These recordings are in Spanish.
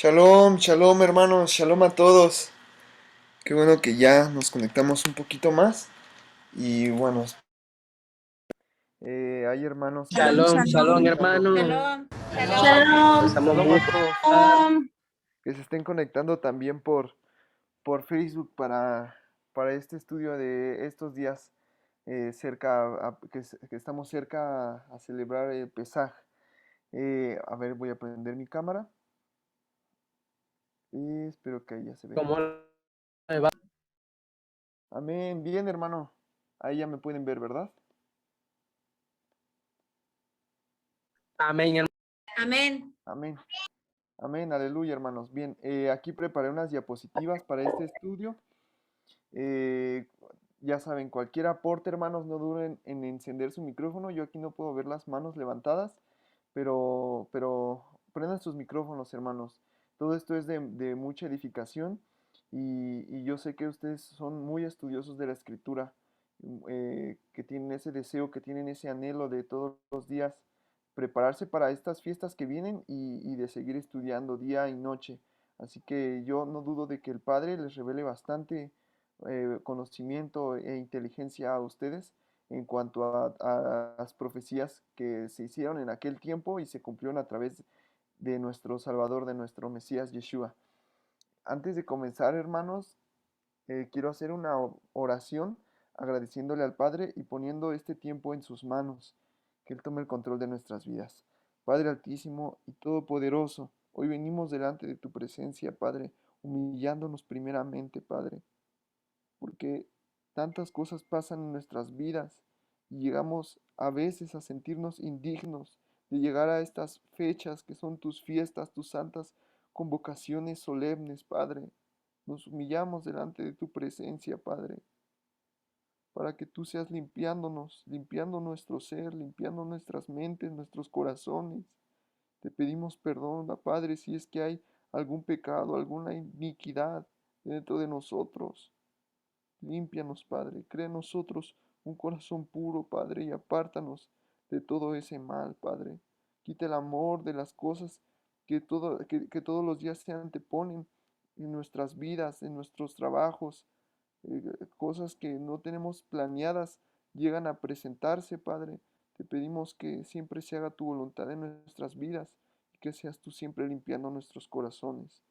Shalom, shalom hermanos, shalom a todos. Qué bueno que ya nos conectamos un poquito más. Y bueno, hay hermanos Shalom, Shalom, que se estén shalom, conectando, hermano. shalom, shalom. Nos Shalom. damos shalom a gusto. todos, Shalom. que se estén conectando también por Facebook para este estudio de estos días que estamos cerca a celebrar el Pesaj. A ver, voy a prender mi cámara y espero que ahí ya se ve. ¿Cómo le va? Amén, bien hermano. Ahí ya me pueden ver, ¿verdad? Amén, hermano. Amén. Amén. Amén, aleluya, hermanos. Bien, aquí preparé unas diapositivas para este estudio. Eh, ya saben, cualquier aporte, hermanos, no duden en encender su micrófono. Yo aquí no puedo ver las manos levantadas, pero prendan sus micrófonos, hermanos. Todo esto es de mucha edificación y yo sé que ustedes son muy estudiosos de la escritura, que tienen ese deseo, que tienen ese anhelo de todos los días prepararse para estas fiestas que vienen y de seguir estudiando día y noche. Así que yo no dudo de que el Padre les revele bastante conocimiento e inteligencia a ustedes en cuanto a las profecías que se hicieron en aquel tiempo y se cumplieron a través de nuestro Salvador, de nuestro Mesías Yeshua. Antes de comenzar, hermanos, quiero hacer una oración agradeciéndole al Padre y poniendo este tiempo en sus manos, que Él tome el control de nuestras vidas. Padre Altísimo y Todopoderoso, hoy venimos delante de tu presencia, Padre, humillándonos primeramente, Padre, porque tantas cosas pasan en nuestras vidas y llegamos a veces a sentirnos indignos de llegar a estas fechas que son tus fiestas, tus santas convocaciones solemnes, Padre. Nos humillamos delante de tu presencia, Padre, para que tú seas limpiándonos, limpiando nuestro ser, limpiando nuestras mentes, nuestros corazones. Te pedimos perdón, Padre, si es que hay algún pecado, alguna iniquidad dentro de nosotros. Límpianos, Padre, crea en nosotros un corazón puro, Padre, y apártanos de todo ese mal, Padre. Quita el amor de las cosas que todos los días se anteponen en nuestras vidas, en nuestros trabajos, cosas que no tenemos planeadas llegan a presentarse, Padre. Te pedimos que siempre se haga tu voluntad en nuestras vidas y que seas tú siempre limpiando nuestros corazones,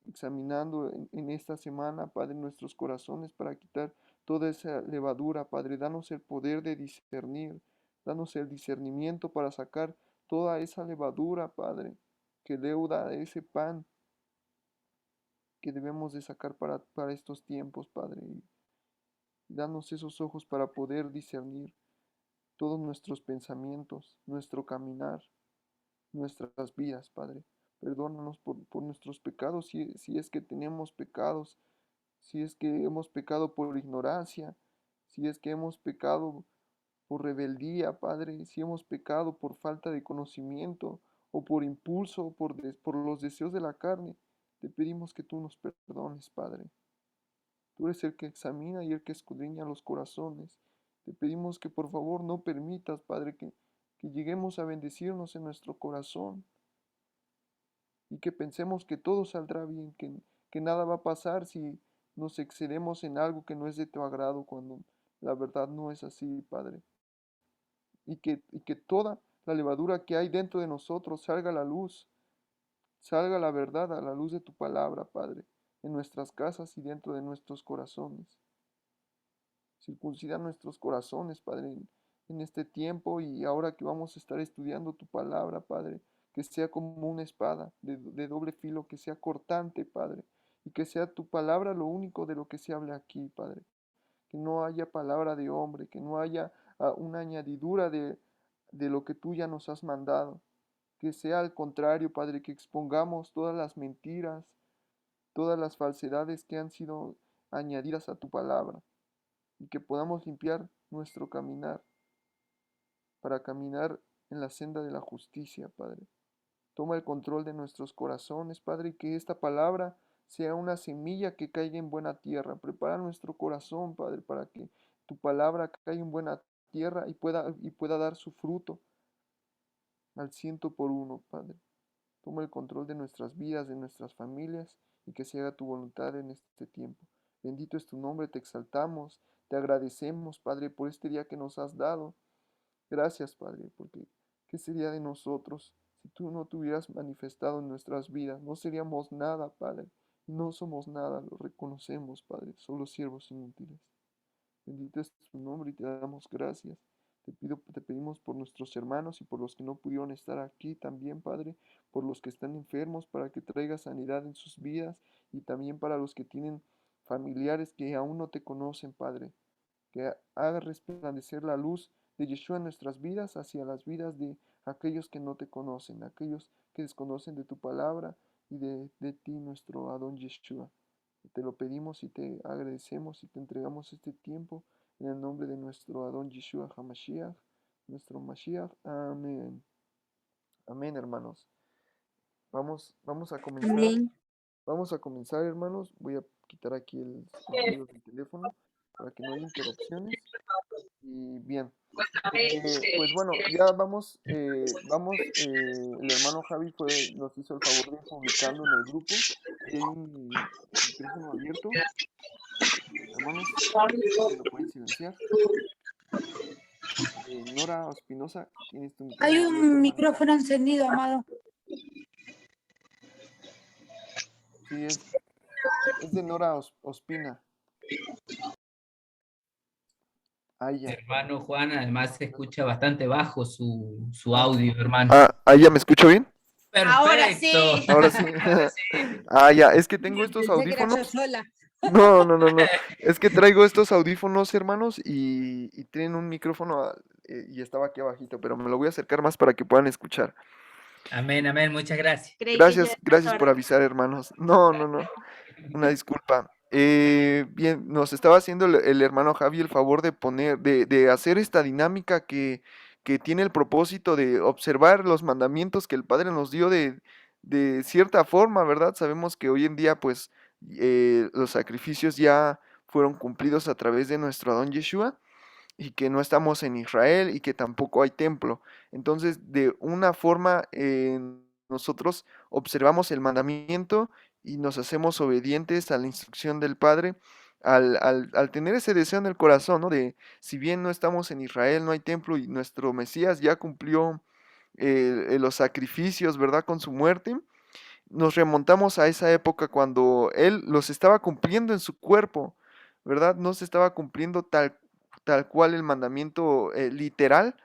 examinando en esta semana, Padre, nuestros corazones para quitar toda esa levadura, Padre. Danos el poder de discernir, danos el discernimiento para sacar toda esa levadura, Padre, que leuda ese pan que debemos de sacar para estos tiempos, Padre. Y danos esos ojos para poder discernir todos nuestros pensamientos, nuestro caminar, nuestras vidas, Padre. Perdónanos por nuestros pecados si es que tenemos pecados, si es que hemos pecado por ignorancia, si es que hemos pecado por rebeldía, Padre, si hemos pecado por falta de conocimiento o por impulso o por los deseos de la carne, te pedimos que tú nos perdones, Padre. Tú eres el que examina y el que escudriña los corazones. Te pedimos que por favor no permitas, Padre, que lleguemos a bendecirnos en nuestro corazón y que pensemos que todo saldrá bien, que nada va a pasar si nos excedemos en algo que no es de tu agrado, cuando la verdad no es así, Padre. Y que toda la levadura que hay dentro de nosotros salga a la luz, salga la verdad a la luz de tu palabra, Padre, en nuestras casas y dentro de nuestros corazones. Circuncida nuestros corazones, Padre, en este tiempo y ahora que vamos a estar estudiando tu palabra, Padre, que sea como una espada de doble filo, que sea cortante, Padre, y que sea tu palabra lo único de lo que se hable aquí, Padre. Que no haya palabra de hombre, que no haya una añadidura de lo que tú ya nos has mandado. Que sea al contrario, Padre, que expongamos todas las mentiras, todas las falsedades que han sido añadidas a tu palabra y que podamos limpiar nuestro caminar para caminar en la senda de la justicia, Padre. Toma el control de nuestros corazones, Padre, y que esta palabra sea una semilla que caiga en buena tierra. Prepara nuestro corazón, Padre, para que tu palabra caiga en buena tierra y pueda dar su fruto al ciento por uno, Padre. Toma el control de nuestras vidas, de nuestras familias, y que se haga tu voluntad en este tiempo. Bendito es tu nombre, te exaltamos, te agradecemos, Padre, por este día que nos has dado. Gracias, Padre, porque ¿qué sería de nosotros si tú no te hubieras manifestado en nuestras vidas? No seríamos nada, Padre. No somos nada, lo reconocemos, Padre, solo siervos inútiles. Bendito es tu nombre y te damos gracias. Te pedimos por nuestros hermanos y por los que no pudieron estar aquí también, Padre, por los que están enfermos, para que traiga sanidad en sus vidas y también para los que tienen familiares que aún no te conocen, Padre, que haga resplandecer la luz de Yeshua en nuestras vidas hacia las vidas de aquellos que no te conocen, aquellos que desconocen de tu palabra y de ti, nuestro Adón Yeshua. Te lo pedimos y te agradecemos y te entregamos este tiempo en el nombre de nuestro Adón Yeshua HaMashiach, nuestro Mashiach. Amén. Amén, hermanos. Vamos a comenzar. Amén. Vamos a comenzar, hermanos. Voy a quitar aquí el ruido del teléfono para que no haya interrupciones. Y bien, pues bueno, ya el hermano Javi nos hizo el favor de publicarlo en el grupo. Ahí hay un micrófono abierto, hermanos, si lo pueden silenciar. Nora Espinosa, tienes tu micrófono Hay abierto, un hermana. micrófono encendido, amado. Sí, es de Nora Ospina. Ahí ya. Hermano Juan, además se escucha bastante bajo su audio, hermano. Ahí ya me escucho bien. Ahora sí. Perfecto. Ahora sí. Ya, es que tengo estos Pensé que era yo audífonos. sola. No. Es que traigo estos audífonos, hermanos, y tienen un micrófono y estaba aquí abajito, pero me lo voy a acercar más para que puedan escuchar. Amén, amén, muchas gracias. Gracias por avisar, hermanos. No. Una disculpa. Bien, nos estaba haciendo el hermano Javi el favor de hacer esta dinámica que tiene el propósito de observar los mandamientos que el Padre nos dio de cierta forma, ¿verdad? Sabemos que hoy en día, pues, los sacrificios ya fueron cumplidos a través de nuestro Adón Yeshua y que no estamos en Israel y que tampoco hay templo. Entonces, de una forma, nosotros observamos el mandamiento y nos hacemos obedientes a la instrucción del Padre al tener ese deseo en el corazón, ¿no? De, si bien no estamos en Israel, no hay templo y nuestro Mesías ya cumplió los sacrificios, ¿verdad? Con su muerte, nos remontamos a esa época cuando Él los estaba cumpliendo en su cuerpo, ¿verdad? No se estaba cumpliendo tal cual el mandamiento literal,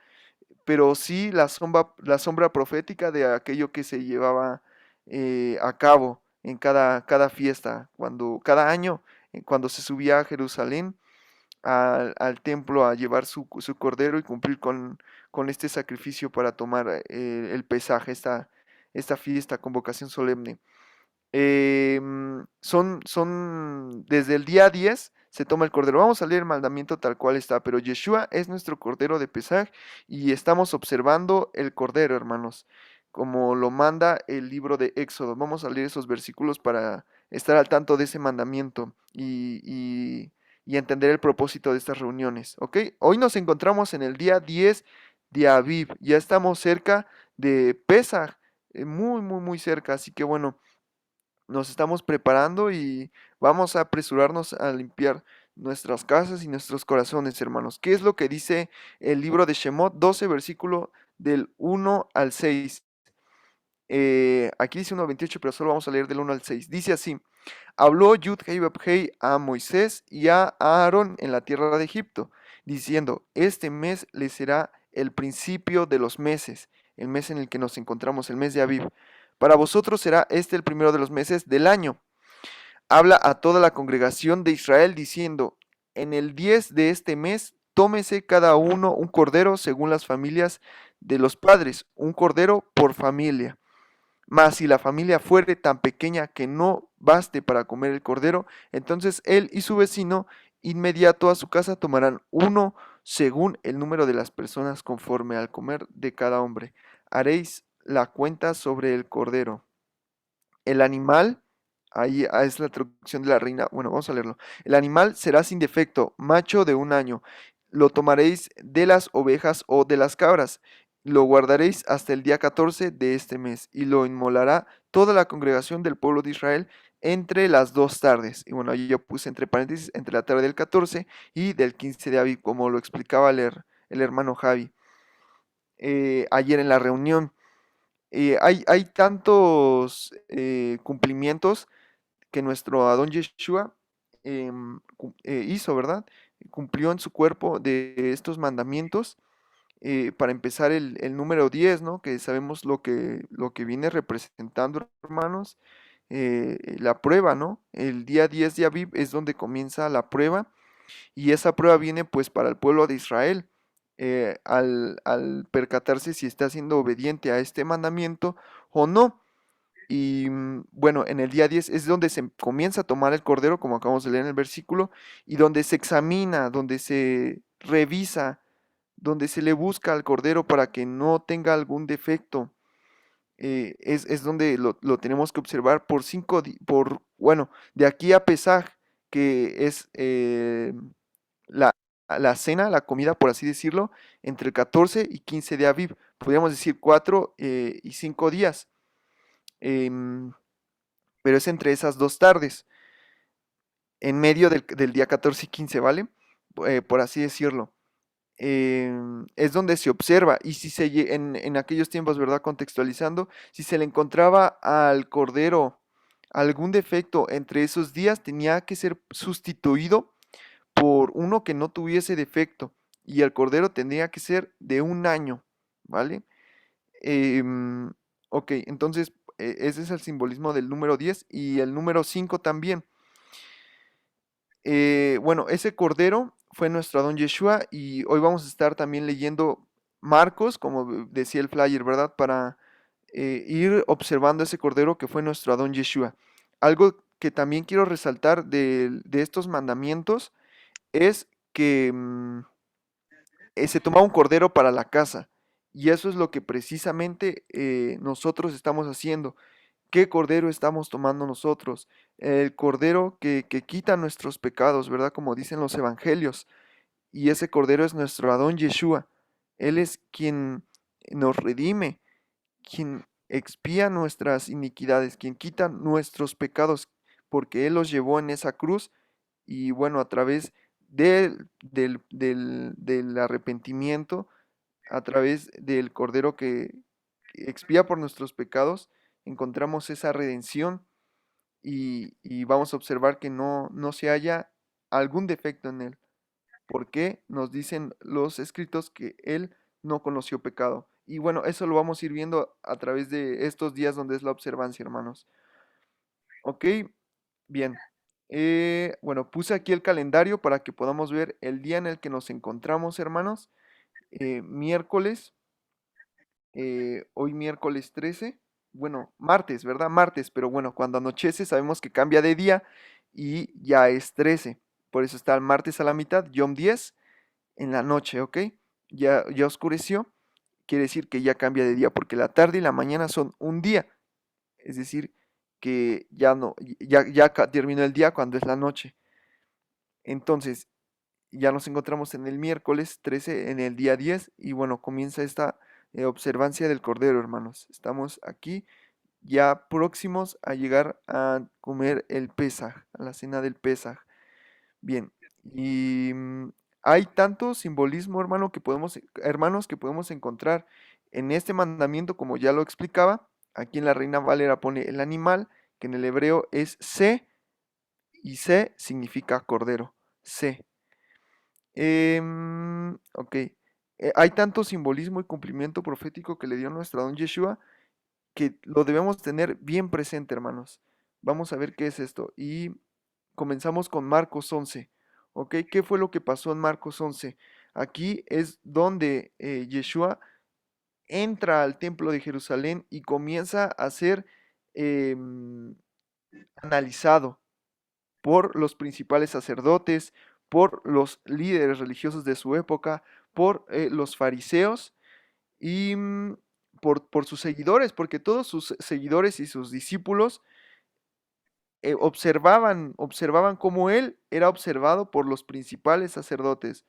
pero sí la sombra profética de aquello que se llevaba a cabo en cada fiesta, cada año, cuando se subía a Jerusalén, al templo a llevar su cordero y cumplir con este sacrificio para tomar el pesaje, esta fiesta, convocación solemne. Desde el día 10 se toma el cordero. Vamos a leer el mandamiento tal cual está, pero Yeshua es nuestro cordero de Pesaj y estamos observando el cordero, hermanos, como lo manda el libro de Éxodo. Vamos a leer esos versículos para estar al tanto de ese mandamiento y entender el propósito de estas reuniones, ¿ok? Hoy nos encontramos en el día 10 de Aviv, ya estamos cerca de Pesaj, muy cerca, así que bueno, nos estamos preparando y vamos a apresurarnos a limpiar nuestras casas y nuestros corazones, hermanos. ¿Qué es lo que dice el libro de Shemot 12, versículo del 1 al 6? Aquí dice 1 al 28, pero solo vamos a leer del 1 al 6. Dice así: habló Yud-Hei Vab-Hei a Moisés y a Aarón en la tierra de Egipto, diciendo: este mes les será el principio de los meses, el mes en el que nos encontramos, el mes de Aviv. Para vosotros será este el primero de los meses del año. Habla a toda la congregación de Israel diciendo: en el 10 de este mes tómese cada uno un cordero según las familias de los padres, un cordero por familia. Mas si la familia fuere tan pequeña que no baste para comer el cordero, entonces él y su vecino inmediato a su casa tomarán uno según el número de las personas conforme al comer de cada hombre. Haréis la cuenta sobre el cordero. El animal, ahí es la traducción de la reina, bueno, vamos a leerlo. El animal será sin defecto, macho de 1 año. Lo tomaréis de las ovejas o de las cabras, lo guardaréis hasta el día 14 de este mes, y lo inmolará toda la congregación del pueblo de Israel entre las 2 tardes. Y bueno, ahí yo puse entre paréntesis, entre la tarde del 14 y del 15 de Aviv, como lo explicaba el hermano Javi ayer en la reunión. Hay tantos cumplimientos que nuestro Adón Yeshua hizo, ¿verdad? Cumplió en su cuerpo de estos mandamientos. Para empezar, el número 10, ¿no? Que sabemos lo que viene representando, hermanos, la prueba, ¿no? El día 10 de Aviv es donde comienza la prueba, y esa prueba viene pues para el pueblo de Israel, al percatarse si está siendo obediente a este mandamiento o no. Y bueno, en el día 10 es donde se comienza a tomar el cordero, como acabamos de leer en el versículo, y donde se examina, donde se revisa, donde se le busca al cordero para que no tenga algún defecto. Es donde lo tenemos que observar por bueno, de aquí a Pesaj, que es la, la cena, la comida, por así decirlo, entre el 14 y 15 de Aviv. Podríamos decir 4 y 5 días. Em, pero es entre esas 2 tardes, en medio del día 14 y 15, ¿vale? Por así decirlo. Es donde se observa, y si en aquellos tiempos, ¿verdad? Contextualizando, si se le encontraba al cordero algún defecto entre esos días, tenía que ser sustituido por uno que no tuviese defecto, y el cordero tendría que ser de un año, ¿vale? Em, ok, entonces ese es el simbolismo del número 10 y el número 5 también. Bueno, ese cordero fue nuestro Adón Yeshua, y hoy vamos a estar también leyendo Marcos, como decía el flyer, ¿verdad? Para ir observando ese cordero que fue nuestro Adón Yeshua. Algo que también quiero resaltar de estos mandamientos es que se tomaba un cordero para la casa, y eso es lo que precisamente nosotros estamos haciendo. ¿Qué cordero estamos tomando nosotros? El cordero que quita nuestros pecados, ¿verdad? Como dicen los evangelios. Y ese cordero es nuestro Adón Yeshua. Él es quien nos redime, quien expía nuestras iniquidades, quien quita nuestros pecados, porque Él los llevó en esa cruz. Y bueno, a través del arrepentimiento, a través del cordero que expía por nuestros pecados, encontramos esa redención, y vamos a observar que no se halla algún defecto en él. Porque nos dicen los escritos que él no conoció pecado. Y bueno, eso lo vamos a ir viendo a través de estos días donde es la observancia, hermanos. Ok, bien. Bueno, puse aquí el calendario para que podamos ver el día en el que nos encontramos, hermanos. Miércoles, hoy miércoles 13, bueno, martes, ¿verdad? Martes, pero bueno, cuando anochece sabemos que cambia de día y ya es 13. Por eso está el martes a la mitad, Yom 10 en la noche, ¿ok? Ya oscureció, quiere decir que ya cambia de día, porque la tarde y la mañana son un día, es decir, que ya no, terminó el día cuando es la noche. Entonces, ya nos encontramos en el miércoles 13, en el día 10, y bueno, comienza esta observancia del Cordero, hermanos. Estamos aquí ya próximos a llegar a comer el Pesaj, a la cena del Pesaj. Bien, y hay tanto simbolismo, hermanos, que podemos encontrar en este mandamiento, como ya lo explicaba. Aquí en la Reina Valera pone el animal, que en el hebreo es se, y se significa cordero, se. Ok. Hay tanto simbolismo y cumplimiento profético que le dio nuestro Don Yeshua, que lo debemos tener bien presente, hermanos. Vamos a ver qué es esto. Y comenzamos con Marcos 11. ¿Ok? ¿Qué fue lo que pasó en Marcos 11? Aquí es donde Yeshua entra al templo de Jerusalén y comienza a ser em, analizado por los principales sacerdotes, por los líderes religiosos de su época, por los fariseos y por sus seguidores, porque todos sus seguidores y sus discípulos observaban cómo él era observado por los principales sacerdotes.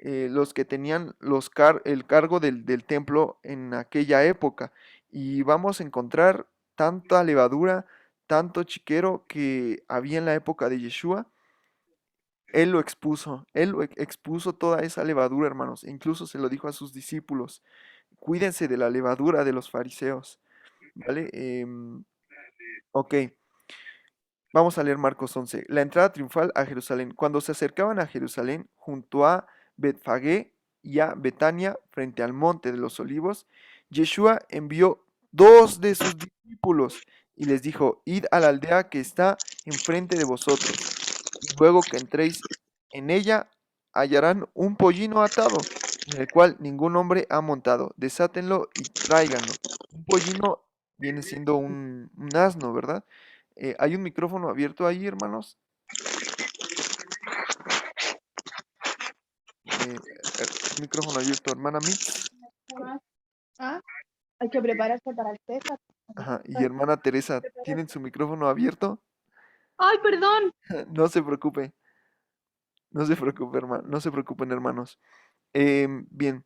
los que tenían el cargo del templo en aquella época. Y vamos a encontrar tanta levadura, tanto chiquero que había en la época de Yeshua. Él lo expuso toda esa levadura, hermanos, e incluso se lo dijo a sus discípulos: cuídense de la levadura de los fariseos, ¿vale? Ok, vamos a leer Marcos 11. La entrada triunfal a Jerusalén. Cuando se acercaban a Jerusalén, junto a Betfagé y a Betania, frente al monte de los olivos, Yeshua envió dos de sus discípulos y les dijo: id a la aldea que está enfrente de vosotros, y luego que entréis en ella, hallarán un pollino atado, en el cual ningún hombre ha montado. Desátenlo y tráiganlo. Un pollino viene siendo un asno, ¿verdad? ¿Hay un micrófono abierto ahí, hermanos? Micrófono abierto, hermana Mix. Ah, hay que prepararse para el César. Ajá. Y hermana Teresa, ¿tienen su micrófono abierto? Ay, perdón. No se preocupe, no se preocupe, hermano, no se preocupen, hermanos. Bien,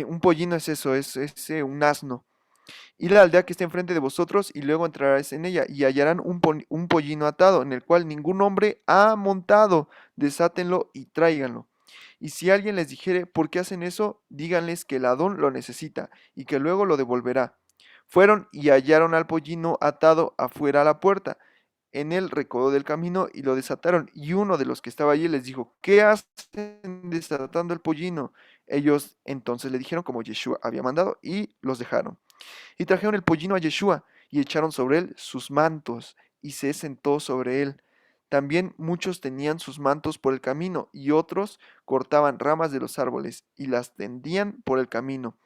un pollino es eso, es un asno. Y la aldea que está enfrente de vosotros, y luego entrarás en ella, y hallarán un pollino atado, en el cual ningún hombre ha montado. Desátenlo y tráiganlo. Y si alguien les dijere: ¿por qué hacen eso?, díganles que el Adón lo necesita, y que luego lo devolverá. Fueron y hallaron al pollino atado afuera a la puerta, en el recodo del camino, y lo desataron. Y uno de los que estaba allí les dijo: ¿qué hacen desatando el pollino? Ellos entonces le dijeron como Yeshua había mandado, y los dejaron. Y trajeron el pollino a Yeshua, y echaron sobre él sus mantos, y se sentó sobre él. También muchos tenían sus mantos por el camino, y otros cortaban ramas de los árboles, y las tendían por el camino.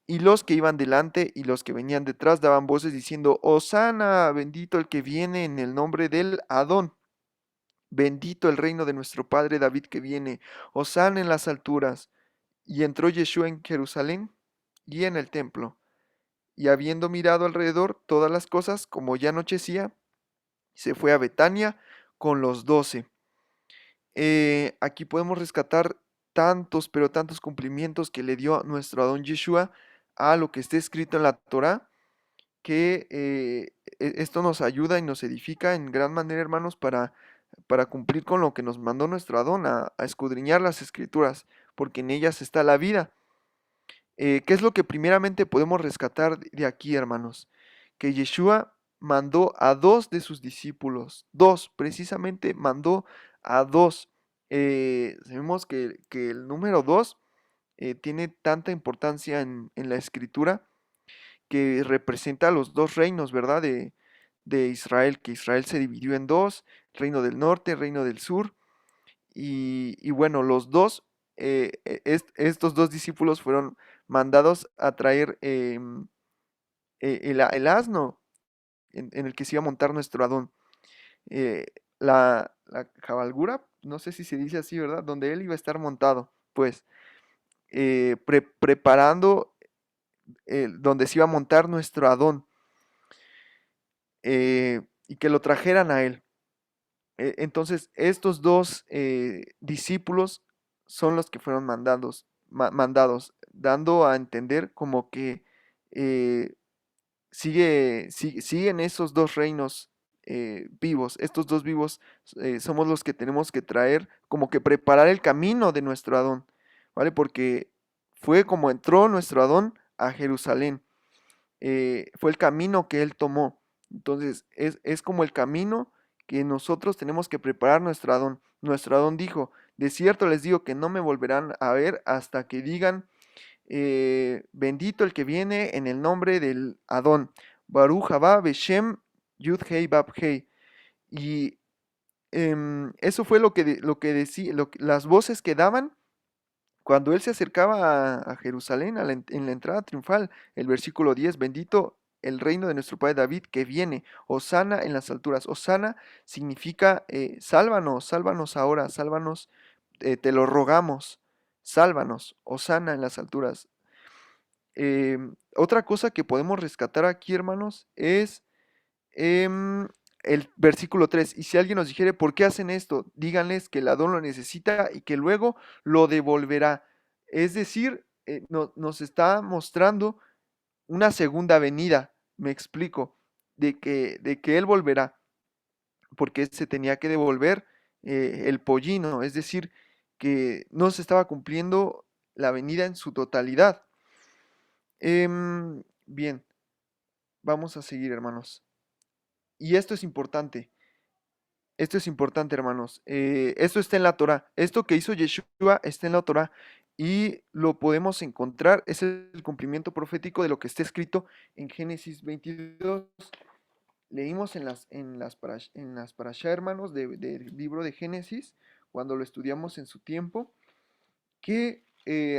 Y los que iban delante y los que venían detrás daban voces diciendo: Hosana, bendito el que viene en el nombre del Adón. Bendito el reino de nuestro padre David que viene. Hosana en las alturas. Y entró Yeshua en Jerusalén y en el templo, y habiendo mirado alrededor todas las cosas, como ya anochecía, se fue a Betania con los 12. Aquí podemos rescatar tantos, pero tantos cumplimientos que le dio nuestro Adón Yeshua a lo que está escrito en la Torá, que esto nos ayuda y nos edifica en gran manera, hermanos, para cumplir con lo que nos mandó nuestro Adón, a escudriñar las escrituras, porque en ellas está la vida. ¿Qué es lo que primeramente podemos rescatar de aquí, hermanos? Que Yeshua mandó a dos de sus discípulos, dos, precisamente mandó a dos. Sabemos que el número dos tiene tanta importancia en la escritura, que representa los dos reinos, ¿verdad? De Israel, que Israel se dividió en dos: reino del norte, reino del sur. Y bueno, los dos, estos dos discípulos fueron mandados a traer el asno en el que se iba a montar nuestro Adón. eh, la cabalgura, no sé si se dice así, ¿verdad? Donde él iba a estar montado, pues, preparando donde se iba a montar nuestro Adón, y que lo trajeran a él. Entonces, estos dos discípulos son los que fueron mandados, dando a entender como que eh, siguen esos dos reinos vivos. Estos dos vivos somos los que tenemos que traer, como que preparar el camino de nuestro Adón, ¿vale? Porque fue como entró nuestro Adón a Jerusalén. Fue el camino que él tomó. Entonces, es como el camino que nosotros tenemos que preparar nuestro Adón. Nuestro Adón dijo: de cierto les digo que no me volverán a ver hasta que digan: bendito el que viene en el nombre del Adón. Baruch haba Beshem Yud Hei Bab Hei. Y eso fue lo que decía, las voces que daban cuando él se acercaba a Jerusalén, en la entrada triunfal. El versículo 10: bendito el reino de nuestro padre David que viene. Hosana en las alturas. Hosana significa sálvanos, sálvanos ahora, sálvanos, te lo rogamos, sálvanos. Hosana en las alturas. Otra cosa que podemos rescatar aquí, hermanos, es el versículo 3, y si alguien nos dijere, ¿por qué hacen esto? Díganles que el ladrón lo necesita y que luego lo devolverá. Es decir, nos está mostrando una segunda venida, me explico, de que él volverá, porque se tenía que devolver el pollino, es decir, que no se estaba cumpliendo la venida en su totalidad. Bien, vamos a seguir, hermanos. Y esto es importante, hermanos. Esto está en la Torá. Esto que hizo Yeshua está en la Torá y lo podemos encontrar. Es el cumplimiento profético de lo que está escrito en Génesis 22. Leímos en las parashá, hermanos, del libro de Génesis, cuando lo estudiamos en su tiempo, que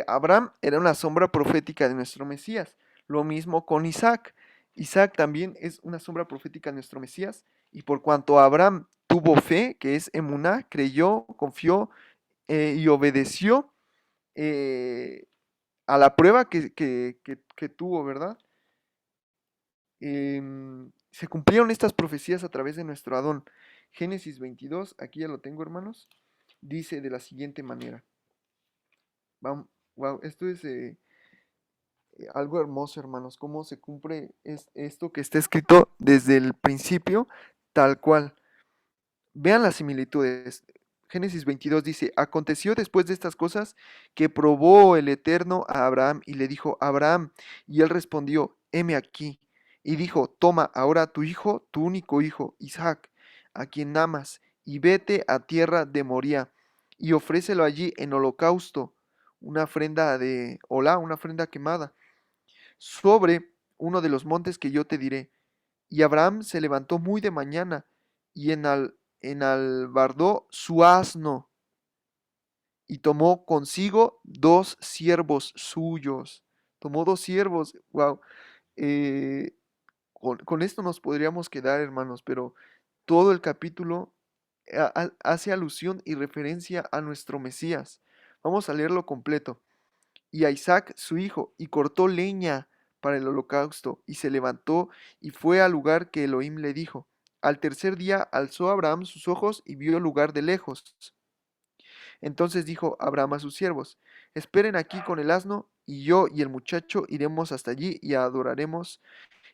Abraham era una sombra profética de nuestro Mesías. Lo mismo con Isaac. Isaac también es una sombra profética de nuestro Mesías. Y por cuanto Abraham tuvo fe, que es emuná, creyó, confió y obedeció eh, a la prueba que tuvo, ¿verdad? Se cumplieron estas profecías a través de nuestro Adón. Génesis 22, aquí ya lo tengo, hermanos, dice de la siguiente manera. Wow, esto es algo hermoso, hermanos, cómo se cumple esto que está escrito desde el principio, tal cual. Vean las similitudes. Génesis 22 dice, aconteció después de estas cosas que probó el Eterno a Abraham y le dijo, Abraham, y él respondió, heme aquí. Y dijo, toma ahora tu hijo, tu único hijo, Isaac, a quien amas, y vete a tierra de Moría, y ofrécelo allí en holocausto, una ofrenda de hola, una ofrenda quemada, sobre uno de los montes que yo te diré. Y Abraham se levantó muy de mañana y enalbardó su asno y tomó consigo 2 siervos suyos. Tomó 2 siervos. Wow. Con esto nos podríamos quedar, hermanos, pero todo el capítulo hace alusión y referencia a nuestro Mesías. Vamos a leerlo completo. Y a Isaac su hijo, y cortó leña para el holocausto, y se levantó y fue al lugar que Elohim le dijo. Al tercer día alzó Abraham sus ojos y vio el lugar de lejos. Entonces dijo Abraham a sus siervos, esperen aquí con el asno, y yo y el muchacho iremos hasta allí y adoraremos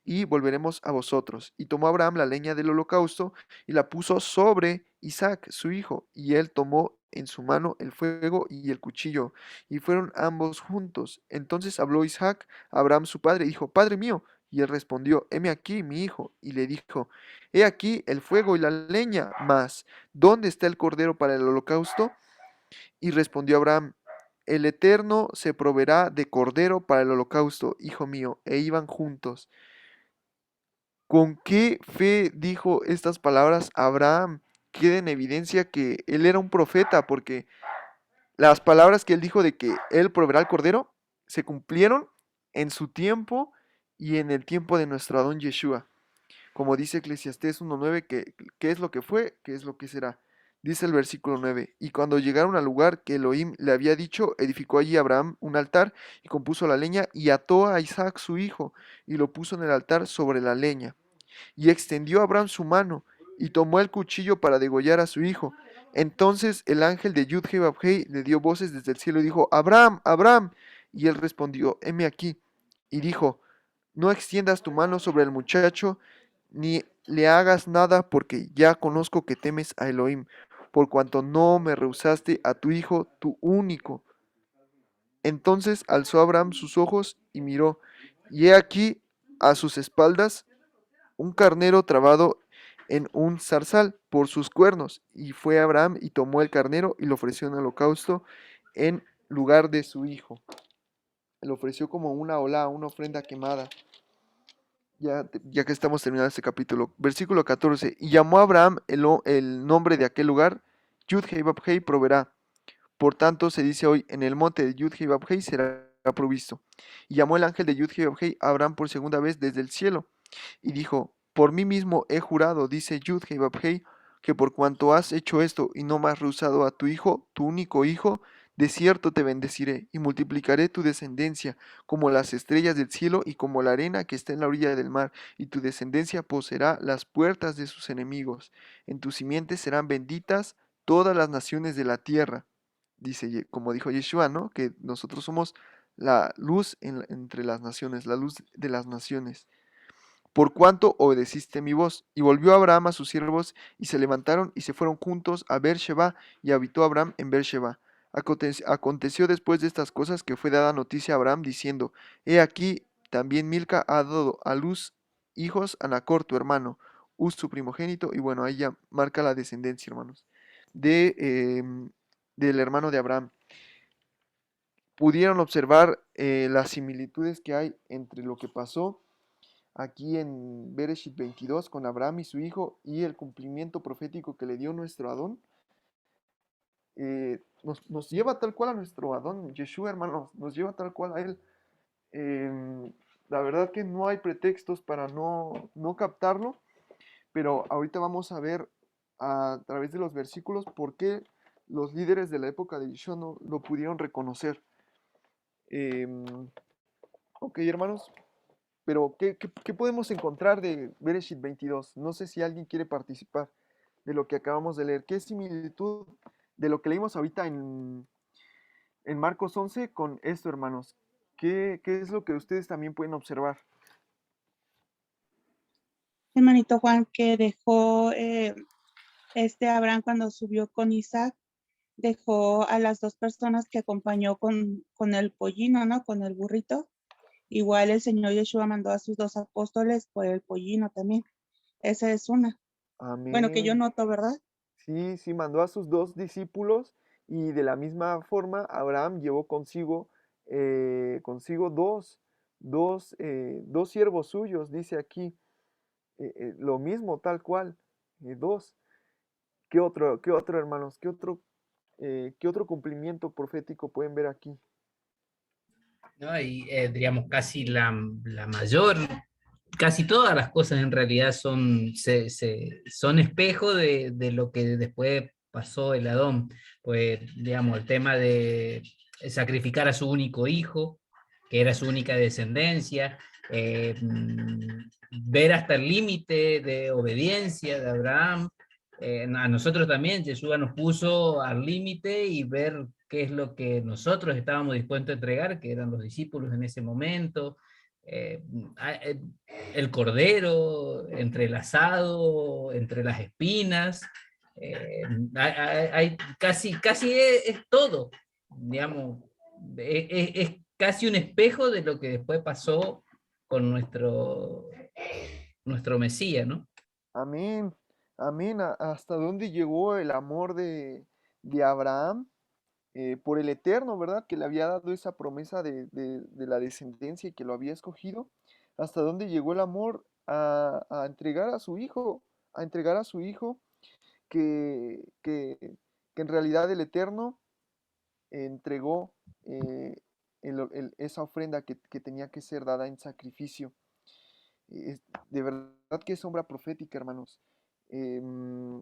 y volveremos a vosotros. Y tomó Abraham la leña del holocausto y la puso sobre Isaac, su hijo, y él tomó en su mano el fuego y el cuchillo, y fueron ambos juntos. Entonces habló Isaac a Abraham su padre, y dijo, Padre mío. Y él respondió, heme aquí, mi hijo. Y le dijo, he aquí el fuego y la leña, mas ¿dónde está el cordero para el holocausto? Y respondió Abraham, el Eterno se proveerá de cordero para el holocausto, hijo mío. E iban juntos. ¿Con qué fe dijo estas palabras Abraham? Queda en evidencia que él era un profeta, porque las palabras que él dijo de que él proveerá el cordero se cumplieron en su tiempo y en el tiempo de nuestro Adón Yeshua. Como dice Eclesiastés 1.9, que es lo que fue, que es lo que será. Dice el versículo 9, y cuando llegaron al lugar que Elohim le había dicho, edificó allí Abraham un altar y compuso la leña y ató a Isaac su hijo y lo puso en el altar sobre la leña. Y extendió Abraham su mano y tomó el cuchillo para degollar a su hijo. Entonces el ángel de Yud-Heh-Vah-Heh le dio voces desde el cielo y dijo, Abraham, Abraham. Y él respondió, heme aquí. Y dijo, no extiendas tu mano sobre el muchacho, ni le hagas nada, porque ya conozco que temes a Elohim, por cuanto no me rehusaste a tu hijo, tu único. Entonces alzó Abraham sus ojos y miró, y he aquí a sus espaldas un carnero trabado en un zarzal por sus cuernos. Y fue Abraham y tomó el carnero y lo ofreció en holocausto en lugar de su hijo. Lo ofreció como una olá, una ofrenda quemada. Ya que estamos terminando este capítulo. Versículo 14. Y llamó a Abraham el nombre de aquel lugar, Yud-Heh-Vah-Heh proveerá. Por tanto, se dice hoy, en el monte de Yud-Heh-Vah-Heh será provisto. Y llamó el ángel de Yud-Heh-Vah-Heh a Abraham por segunda vez desde el cielo. Y dijo, por mí mismo he jurado, dice Yud-Heh-Vah-Heh, que por cuanto has hecho esto y no me has rehusado a tu hijo, tu único hijo, De cierto te bendeciré y multiplicaré tu descendencia como las estrellas del cielo y como la arena que está en la orilla del mar, y tu descendencia poseerá las puertas de sus enemigos. En tu simiente serán benditas todas las naciones de la tierra. Dice, como dijo Yeshua, ¿no? Que nosotros somos la luz entre las naciones, la luz de las naciones. Por cuanto obedeciste mi voz. Y volvió Abraham a sus siervos, y se levantaron y se fueron juntos a Beer-sheba, y habitó Abraham en Beer-sheba. Aconteció después de estas cosas que fue dada noticia a Abraham, diciendo, He aquí, también Milca ha dado a luz hijos a Nacor, tu hermano, Uz su primogénito, y bueno, ahí ya marca la descendencia, hermanos, del hermano de Abraham. Pudieron observar las similitudes que hay entre lo que pasó aquí en Bereshit 22 con Abraham y su hijo y el cumplimiento profético que le dio nuestro Adón. Nos lleva tal cual a nuestro Adón, Yeshua, hermanos, nos lleva tal cual a él. La verdad que no hay pretextos para no captarlo, pero ahorita vamos a ver a través de los versículos por qué los líderes de la época de Yeshua no lo pudieron reconocer. Ok, hermanos, pero ¿qué podemos encontrar de Bereshit 22? No sé si alguien quiere participar de lo que acabamos de leer. ¿Qué similitud de lo que leímos ahorita en Marcos 11 con esto, hermanos? ¿Qué es lo que ustedes también pueden observar? Hermanito Juan, que dejó Abraham cuando subió con Isaac, dejó a las dos personas que acompañó con el pollino, ¿no? Con el burrito. Igual el Señor Yeshua mandó a sus dos apóstoles por el pollino también. Esa es una. Bueno, que yo Amén. noto, ¿verdad? Sí, sí, mandó a sus dos discípulos y de la misma forma Abraham llevó consigo dos siervos suyos, dice aquí, lo mismo, tal cual, dos. Qué otro, hermanos? ¿Qué otro cumplimiento profético pueden ver aquí? ¿No? Y diríamos casi la mayor, casi todas las cosas en realidad son espejo de lo que después pasó el Adón. Pues, digamos, el tema de sacrificar a su único hijo, que era su única descendencia, ver hasta el límite de obediencia de Abraham. A nosotros también, Jesús nos puso al límite y ver qué es lo que nosotros estábamos dispuestos a entregar, que eran los discípulos en ese momento. Eh, el cordero entrelazado entre las espinas, casi es todo, digamos, es casi un espejo de lo que después pasó con nuestro Mesías, ¿no? Amén, amén. ¿Hasta dónde llegó el amor de Abraham por el Eterno, verdad? Que le había dado esa promesa de la descendencia y que lo había escogido. ¿Hasta dónde llegó el amor a entregar a su hijo? A entregar a su hijo que en realidad el Eterno entregó esa ofrenda que tenía que ser dada en sacrificio. De verdad que es sombra profética, hermanos. Em,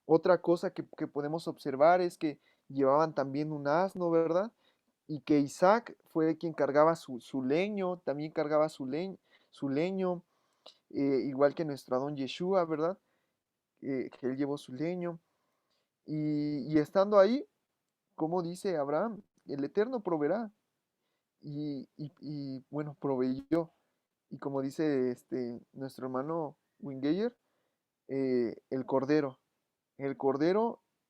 Otra cosa que podemos observar es que llevaban también un asno, ¿verdad? Y que Isaac fue quien cargaba su leño, también cargaba su leño, igual que nuestro Adón Yeshua, ¿verdad? Que él llevó su leño. Y estando ahí, como dice Abraham, el Eterno proveerá. Bueno, proveyó. Y como dice nuestro hermano Wingeyer, el cordero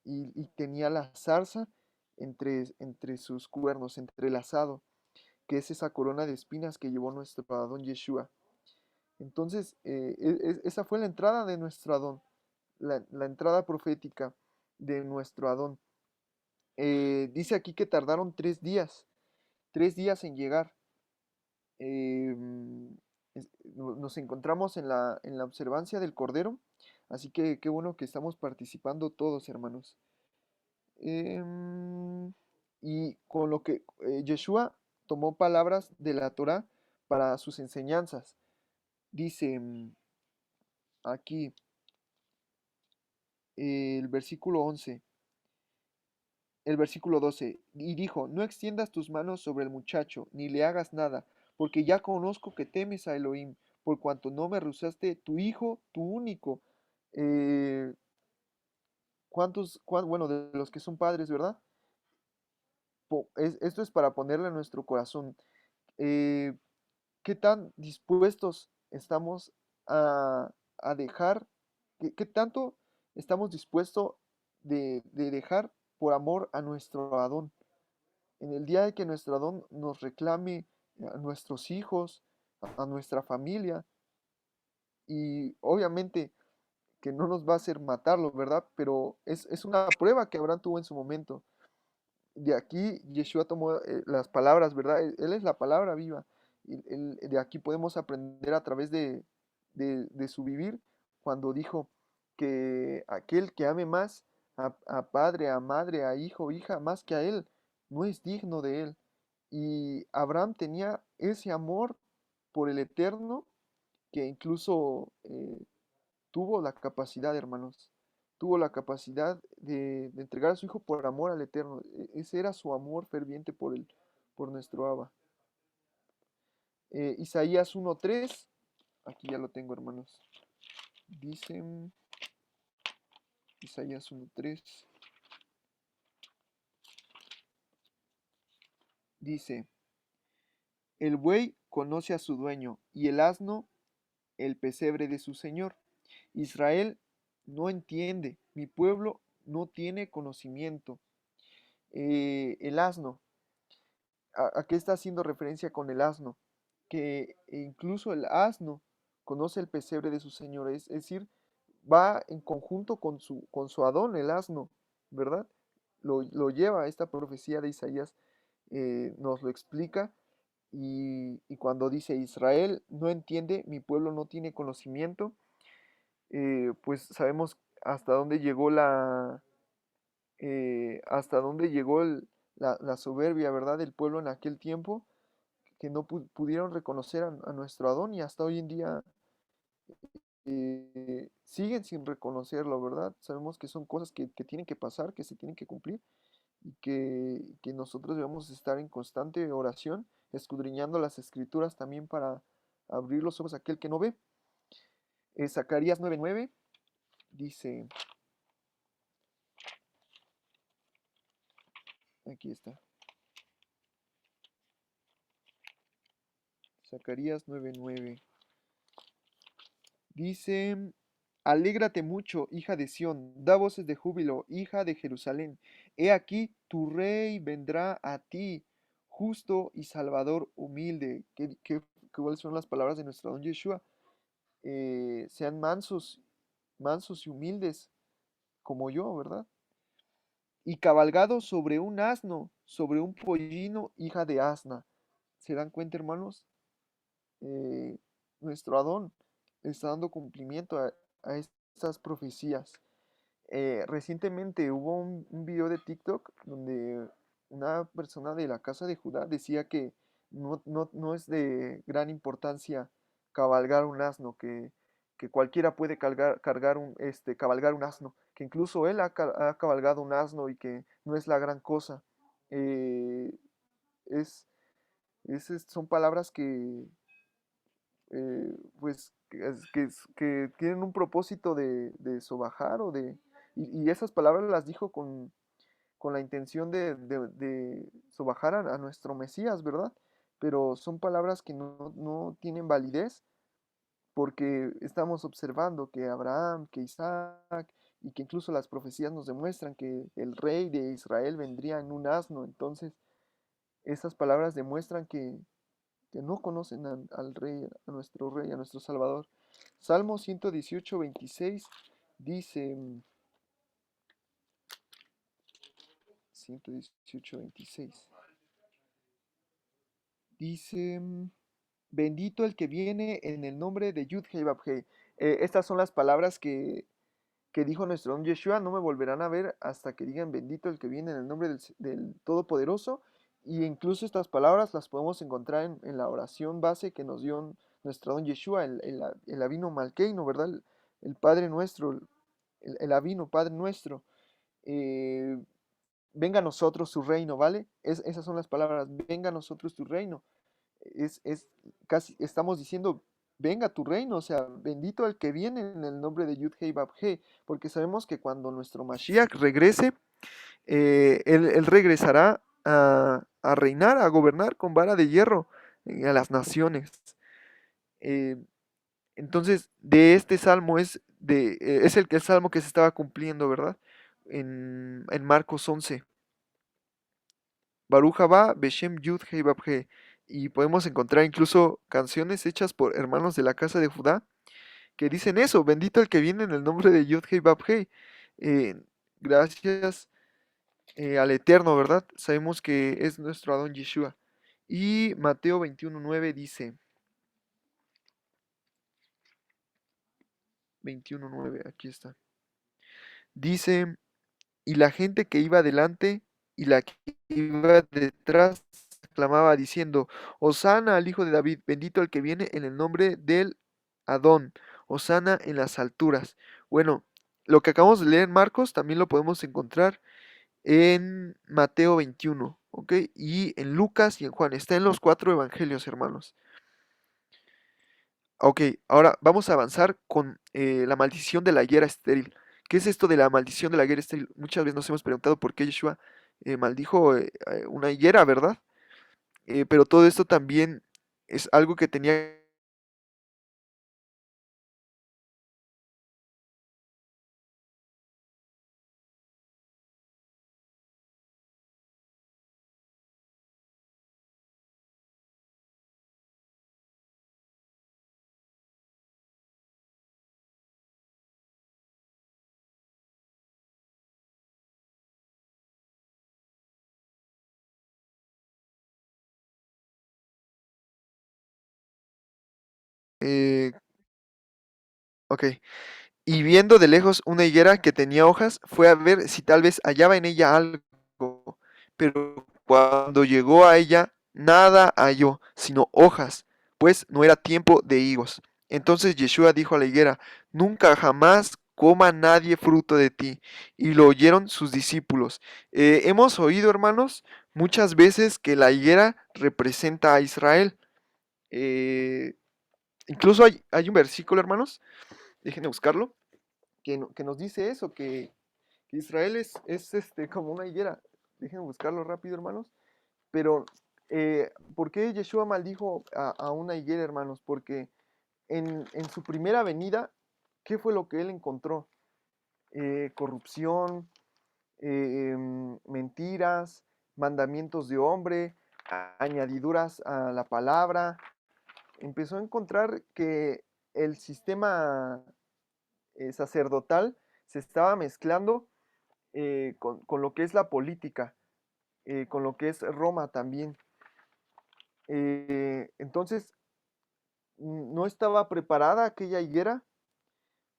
y tenía la zarza entre sus cuernos, entrelazado, que es esa corona de espinas que llevó nuestro Adón Yeshua. Entonces, esa fue la entrada de nuestro Adón, la entrada profética de nuestro Adón. Dice aquí que tardaron 3 días en llegar. Em, Nos encontramos en la observancia del Cordero, así que qué bueno que estamos participando todos, hermanos. Em, y con lo que Yeshua tomó palabras de la Torá para sus enseñanzas. Dice aquí el versículo 11. el versículo 12, y dijo, no extiendas tus manos sobre el muchacho, ni le hagas nada, porque ya conozco que temes a Elohim, por cuanto no me rehusaste tu hijo, tu único. Eh, bueno, de los que son padres, ¿verdad? Esto es para ponerle en nuestro corazón. eh, ¿Qué tan dispuestos estamos a dejar? ¿Qué tanto estamos dispuestos de dejar por amor a nuestro Adón? En el día de que nuestro Adón nos reclame a nuestros hijos, a nuestra familia, y obviamente que no nos va a hacer matarlo, ¿verdad? Pero es una prueba que Abraham tuvo en su momento. De aquí Yeshua tomó las palabras, ¿verdad? Él es la palabra viva. Y de aquí podemos aprender a través de su vivir, cuando dijo que aquel que ame más a padre, a madre, a hijo, hija, más que a él, no es digno de él. Y Abraham tenía ese amor por el Eterno, que incluso tuvo la capacidad, hermanos, tuvo la capacidad de entregar a su hijo por amor al Eterno. Ese era su amor ferviente por nuestro Abba. Isaías 1:3, aquí ya lo tengo, hermanos. Dice Isaías 1:3, dice, el buey conoce a su dueño y el asno el pesebre de su señor. Israel no entiende, mi pueblo no tiene conocimiento. El asno, ¿a qué está haciendo referencia con el asno? Que incluso el asno conoce el pesebre de su señor, es decir, va en conjunto con su Adón, el asno, ¿verdad? Lo lleva esta profecía de Isaías, nos lo explica, y cuando dice Israel no entiende, mi pueblo no tiene conocimiento, pues sabemos hasta dónde llegó hasta dónde llegó la soberbia, ¿verdad? Del pueblo en aquel tiempo, que no pudieron reconocer a nuestro Adón, y hasta hoy en día siguen sin reconocerlo, ¿verdad? Sabemos que son cosas que tienen que pasar, que se tienen que cumplir, y que nosotros debemos estar en constante oración, escudriñando las escrituras también para abrir los ojos a aquel que no ve. Zacarías 9:9 dice, aquí está, Zacarías 9:9. Dice, alégrate mucho, hija de Sión, da voces de júbilo, hija de Jerusalén. He aquí, tu rey vendrá a ti, justo y salvador humilde. ¿Cuáles son las palabras de nuestro don Yeshua? Sean mansos, mansos y humildes, como yo, ¿verdad? Y cabalgado sobre un asno, sobre un pollino, hija de asna. ¿Se dan cuenta, hermanos? eh, Nuestro Adón está dando cumplimiento a estas profecías. Recientemente hubo un video de TikTok donde una persona de la casa de Judá decía que no es de gran importancia cabalgar un asno, que cualquiera puede cabalgar un asno, que incluso él ha cabalgado un asno y que no es la gran cosa. Eh, es, Son palabras pues que tienen un propósito de sobajar y esas palabras las dijo con la intención de sobajar a nuestro Mesías, ¿verdad? Pero son palabras que no tienen validez, porque estamos observando que Abraham, que Isaac, y que incluso las profecías nos demuestran que el rey de Israel vendría en un asno. Entonces esas palabras demuestran que no conocen al Rey, a nuestro Rey, a nuestro Salvador. Salmo 118:26 dice, 118:26, dice, bendito el que viene en el nombre de Yud-Heh Vab-Heh. Estas son las palabras que dijo nuestro don Yeshua, no me volverán a ver hasta que digan bendito el que viene en el nombre del Todopoderoso. Y incluso estas palabras las podemos encontrar en la oración base que nos dio nuestro don Yeshua, el Avino Malkeino, ¿verdad? El Padre nuestro, el Avino, Padre nuestro. Eh, venga a nosotros tu reino, ¿vale? Esas son las palabras, venga a nosotros tu reino. Es casi, estamos diciendo, venga tu reino, o sea, bendito el que viene en el nombre de Yud-Heh Bab-Heh, porque sabemos que cuando nuestro Mashiach regrese, él regresará a reinar, a gobernar con vara de hierro a las naciones. Eh, entonces, de este salmo es el salmo que se estaba cumpliendo, ¿verdad? En Marcos 11. Baruch haba Beshem Yud Hei Bab He. Y podemos encontrar incluso canciones hechas por hermanos de la casa de Judá que dicen eso, bendito el que viene en el nombre de Yud Hei Bab He. Eh, gracias al Eterno, ¿verdad? Sabemos que es nuestro Adón Yeshua. Y Mateo 21:9 dice, 21:9, aquí está. Dice, y la gente que iba delante y la que iba detrás clamaba diciendo, Hosana al Hijo de David, bendito el que viene en el nombre del Adón, Hosana en las alturas. Bueno, lo que acabamos de leer en Marcos también lo podemos encontrar en Mateo 21, ¿ok? Y en Lucas y en Juan. Está en los 4 evangelios, hermanos. Ok, ahora vamos a avanzar con la maldición de la higuera estéril. ¿Qué es esto de la maldición de la higuera estéril? Muchas veces nos hemos preguntado por qué Yeshua maldijo una higuera, ¿verdad? Pero todo esto también es algo que tenía. eh, ok. Y viendo de lejos una higuera que tenía hojas, fue a ver si tal vez hallaba en ella algo. Pero cuando llegó a ella, nada halló, sino hojas, pues no era tiempo de higos. Entonces Yeshua dijo a la higuera, nunca jamás coma nadie fruto de ti. Y lo oyeron sus discípulos. Hemos oído, hermanos, muchas veces que la higuera representa a Israel. Eh, incluso hay un versículo, hermanos, déjenme buscarlo, que nos dice eso, que Israel es como una higuera. Déjenme buscarlo rápido, hermanos. Pero, ¿por qué Yeshua maldijo a una higuera, hermanos? Porque en su primera venida, ¿qué fue lo que él encontró? Corrupción, mentiras, mandamientos de hombre, añadiduras a la palabra. Empezó a encontrar que el sistema sacerdotal se estaba mezclando con lo que es la política, con lo que es Roma también. Entonces, no estaba preparada aquella higuera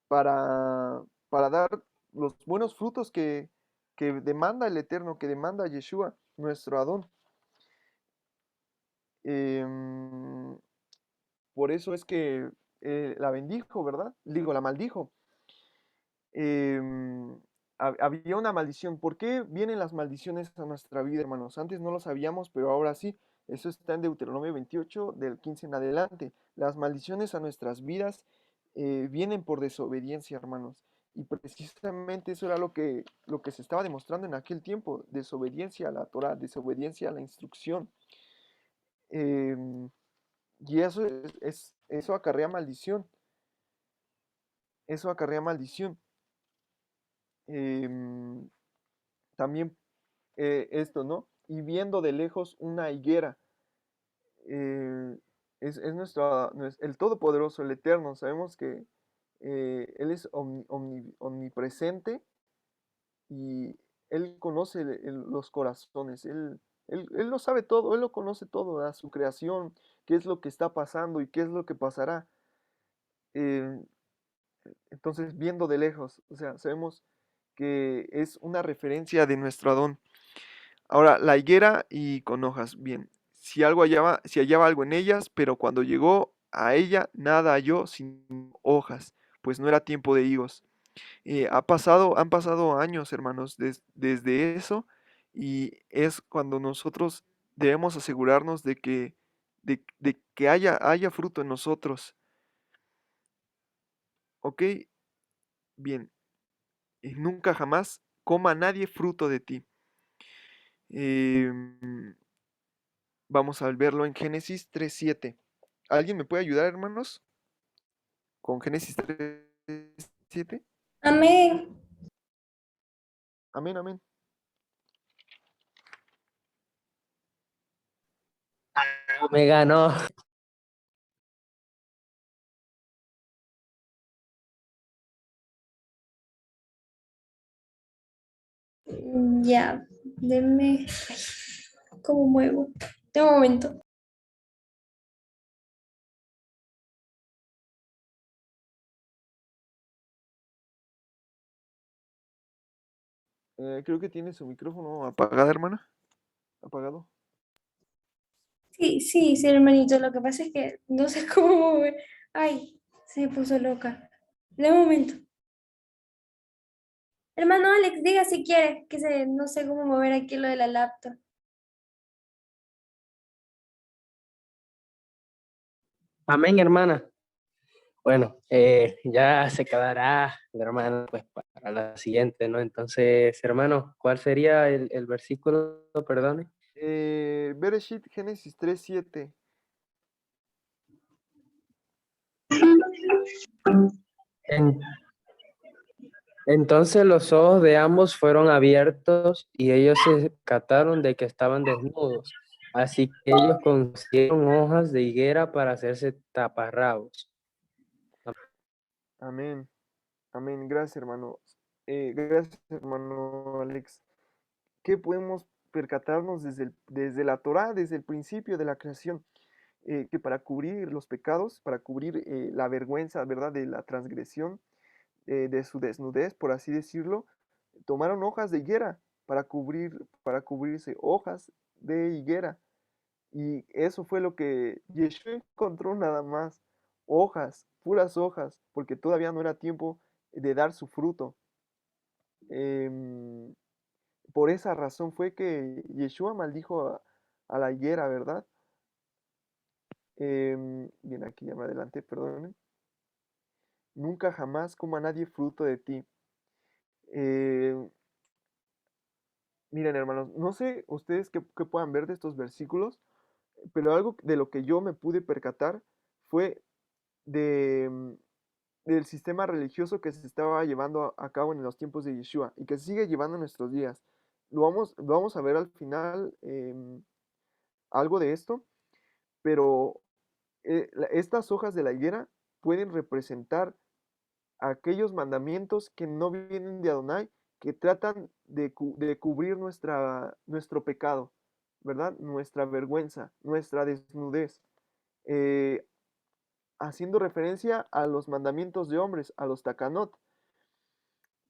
para, para dar los buenos frutos que demanda el Eterno, que demanda Yeshua, nuestro Adón. Em, por eso es que la bendijo, ¿verdad? Digo, la maldijo. Em, había una maldición. ¿Por qué vienen las maldiciones a nuestra vida, hermanos? Antes no lo sabíamos, pero ahora sí. Eso está en Deuteronomio 28, del 15 en adelante. Las maldiciones a nuestras vidas vienen por desobediencia, hermanos. Y precisamente eso era lo que se estaba demostrando en aquel tiempo. Desobediencia a la Torah, desobediencia a la instrucción. Em, y eso acarrea maldición. Eso acarrea maldición. Em, también esto, ¿no? Y viendo de lejos una higuera. Es el Todopoderoso, el Eterno. Sabemos que Él es omnipresente y Él conoce los corazones. Él lo sabe todo, Él lo conoce todo, a su creación, qué es lo que está pasando y qué es lo que pasará. Eh, entonces, viendo de lejos, o sea, sabemos que es una referencia de nuestro Adón. Ahora, la higuera y con hojas, bien. Si hallaba algo en ellas, pero cuando llegó a ella, nada halló sin hojas, pues no era tiempo de higos. Han pasado años, hermanos, desde eso, y es cuando nosotros debemos asegurarnos de que haya fruto en nosotros. ¿Ok? Bien. Y nunca jamás coma nadie fruto de ti. Em, Vamos a verlo en Génesis 3:7. ¿Alguien me puede ayudar, hermanos? Con Génesis 3:7. Amén. Amén, amén. Me ganó. Ya, denme. Ay, ¿cómo muevo? De un momento. Creo que tiene su micrófono apagado, hermana. Apagado. Sí, sí, sí, hermanito. Lo que pasa es que no sé cómo mover. Ay, se me puso loca. De un momento. Hermano Alex, diga si quiere, no sé cómo mover aquí lo de la laptop. Amén, hermana. Bueno, ya se quedará la hermana pues para la siguiente, ¿no? Entonces, hermano, ¿cuál sería el versículo, perdone? Bereshit, Génesis 3:7. En- Entonces los ojos de ambos fueron abiertos y ellos se percataron de que estaban desnudos. Así que ellos consiguieron hojas de higuera para hacerse taparrabos. Amén. Amén. Gracias, hermano. Gracias, hermano Alex. ¿Qué podemos percatarnos desde la Torá, desde el principio de la creación? Que para cubrir los pecados, para cubrir la vergüenza, ¿verdad?, de la transgresión, de su desnudez, por así decirlo, tomaron hojas de higuera para cubrirse, hojas de higuera. Y eso fue lo que Yeshua encontró nada más, hojas, puras hojas, porque todavía no era tiempo de dar su fruto. Em, por esa razón fue que Yeshua maldijo a la higuera, ¿verdad? Bien, aquí ya me adelanté, perdonen. Nunca jamás coma nadie fruto de ti. Eh, Miren, hermanos, no sé ustedes qué puedan ver de estos versículos, pero algo de lo que yo me pude percatar fue de, del sistema religioso que se estaba llevando a cabo en los tiempos de Yeshua y que se sigue llevando en nuestros días. Lo vamos a ver al final, algo de esto, pero estas hojas de la higuera pueden representar aquellos mandamientos que no vienen de Adonai, que tratan de cubrir nuestro pecado, ¿verdad? Nuestra vergüenza, nuestra desnudez, eh, haciendo referencia a los mandamientos de hombres, a los takanot,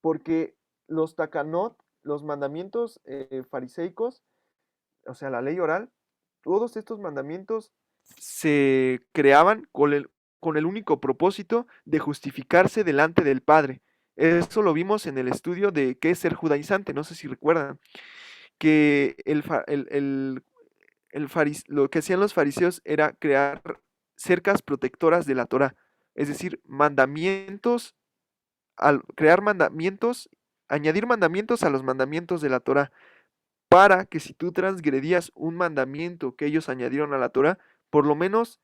porque los takanot, los mandamientos fariseicos, o sea, la ley oral, todos estos mandamientos se creaban con el único propósito de justificarse delante del Padre. Eso lo vimos en el estudio de qué es ser judaizante, no sé si recuerdan, que lo que hacían los fariseos era crear cercas protectoras de la Torah, es decir, mandamientos, al crear mandamientos, añadir mandamientos a los mandamientos de la Torah, para que si tú transgredías un mandamiento que ellos añadieron a la Torah, por lo menos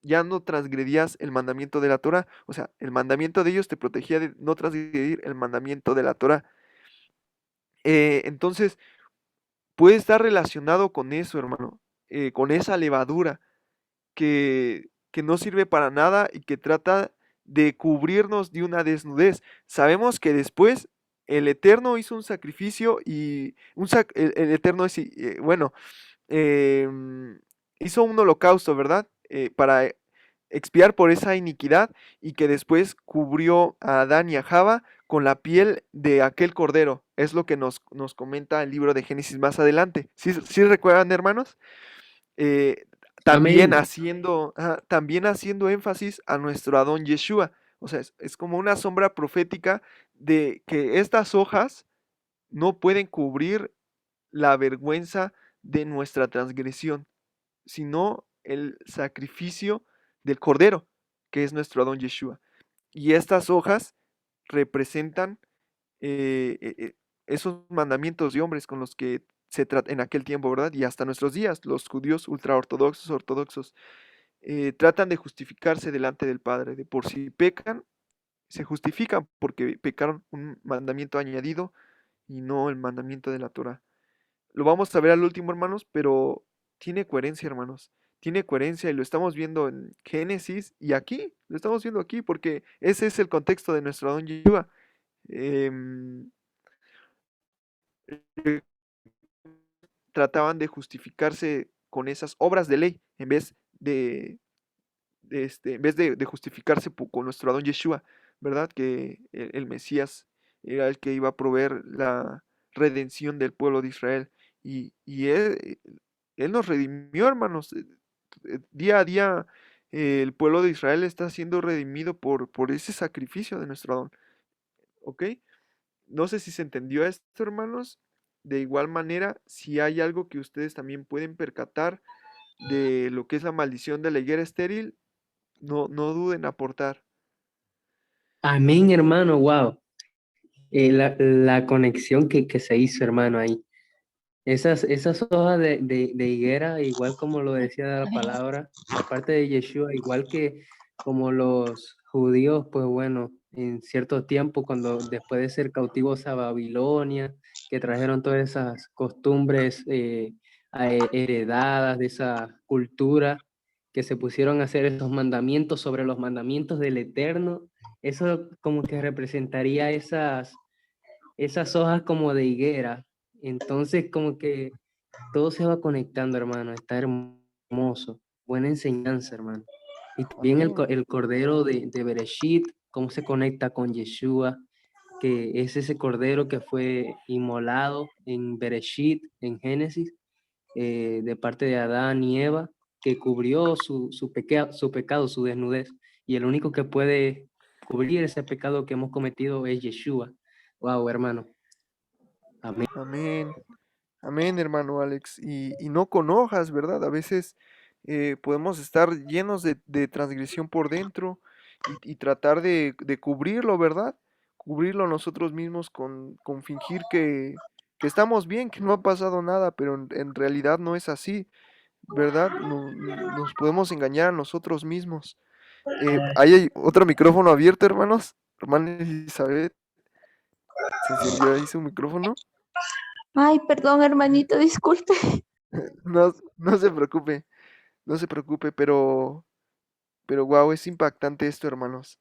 ya no transgredías el mandamiento de la Torah. O sea, el mandamiento de ellos te protegía de no transgredir el mandamiento de la Torah. Entonces, puede estar relacionado con eso, hermano, con esa levadura que no sirve para nada y que trata de cubrirnos de una desnudez. Sabemos que después el Eterno hizo un sacrificio y el Eterno es, bueno, em, hizo un holocausto, ¿verdad? Para expiar por esa iniquidad y que después cubrió a Adán y a Java con la piel de aquel cordero. Es lo que nos comenta el libro de Génesis más adelante. ¿Sí recuerdan, hermanos? Eh, también Amén. también haciendo énfasis a nuestro Adón Yeshua. O sea, es como una sombra profética de que estas hojas no pueden cubrir la vergüenza de nuestra transgresión, sino el sacrificio del Cordero, que es nuestro Adón Yeshua. Y estas hojas representan esos mandamientos de hombres con los que se trata en aquel tiempo, ¿verdad? Y hasta nuestros días, los judíos ultraortodoxos, ortodoxos, tratan de justificarse delante del Padre, de por si pecan, se justifican porque pecaron un mandamiento añadido y no el mandamiento de la Torah. Lo vamos a ver al último, hermanos, pero tiene coherencia, hermanos. Tiene coherencia y lo estamos viendo en Génesis y aquí, lo estamos viendo aquí porque ese es el contexto de nuestro Adón Yeshua. Em, eh, Trataban de justificarse con esas obras de ley en vez de justificarse con nuestro Adón Yeshua, ¿verdad? Que el Mesías era el que iba a proveer la redención del pueblo de Israel. Y él nos redimió, hermanos. Día a día el pueblo de Israel está siendo redimido por ese sacrificio de nuestro Adón. ¿Ok? No sé si se entendió esto, hermanos. De igual manera, si hay algo que ustedes también pueden percatar de lo que es la maldición de la higuera estéril, no duden en aportar. Amén, hermano, wow. La conexión que se hizo, hermano, ahí. Esas hojas de higuera, igual como lo decía la palabra, aparte de Yeshua, igual que como los judíos, pues bueno, en cierto tiempo, cuando después de ser cautivos a Babilonia, que trajeron todas esas costumbres heredadas de esa cultura, que se pusieron a hacer esos mandamientos sobre los mandamientos del Eterno, eso como que representaría esas hojas como de higuera. Entonces, como que todo se va conectando, hermano. Está hermoso. Buena enseñanza, hermano. Y también Amén. el cordero de Bereshit, cómo se conecta con Yeshua, que es ese cordero que fue inmolado en Bereshit, en Génesis, de parte de Adán y Eva, que cubrió su pecado, su desnudez. Y el único que puede cubrir ese pecado que hemos cometido es Yeshua. Wow, hermano. Amén. Amén. Amén, hermano Alex. Y no con hojas, ¿verdad? A veces podemos estar llenos de transgresión por dentro y tratar de cubrirlo, ¿verdad? Cubrirlo nosotros mismos con fingir que estamos bien, que no ha pasado nada, pero en realidad no es así, ¿verdad? Nos podemos engañar a nosotros mismos. Ahí hay otro micrófono abierto, hermanos. Hermana Elizabeth, se encendió ahí su micrófono. Ay, perdón, hermanito, disculpe. No se preocupe, no se preocupe, pero wow, es impactante esto, hermanos.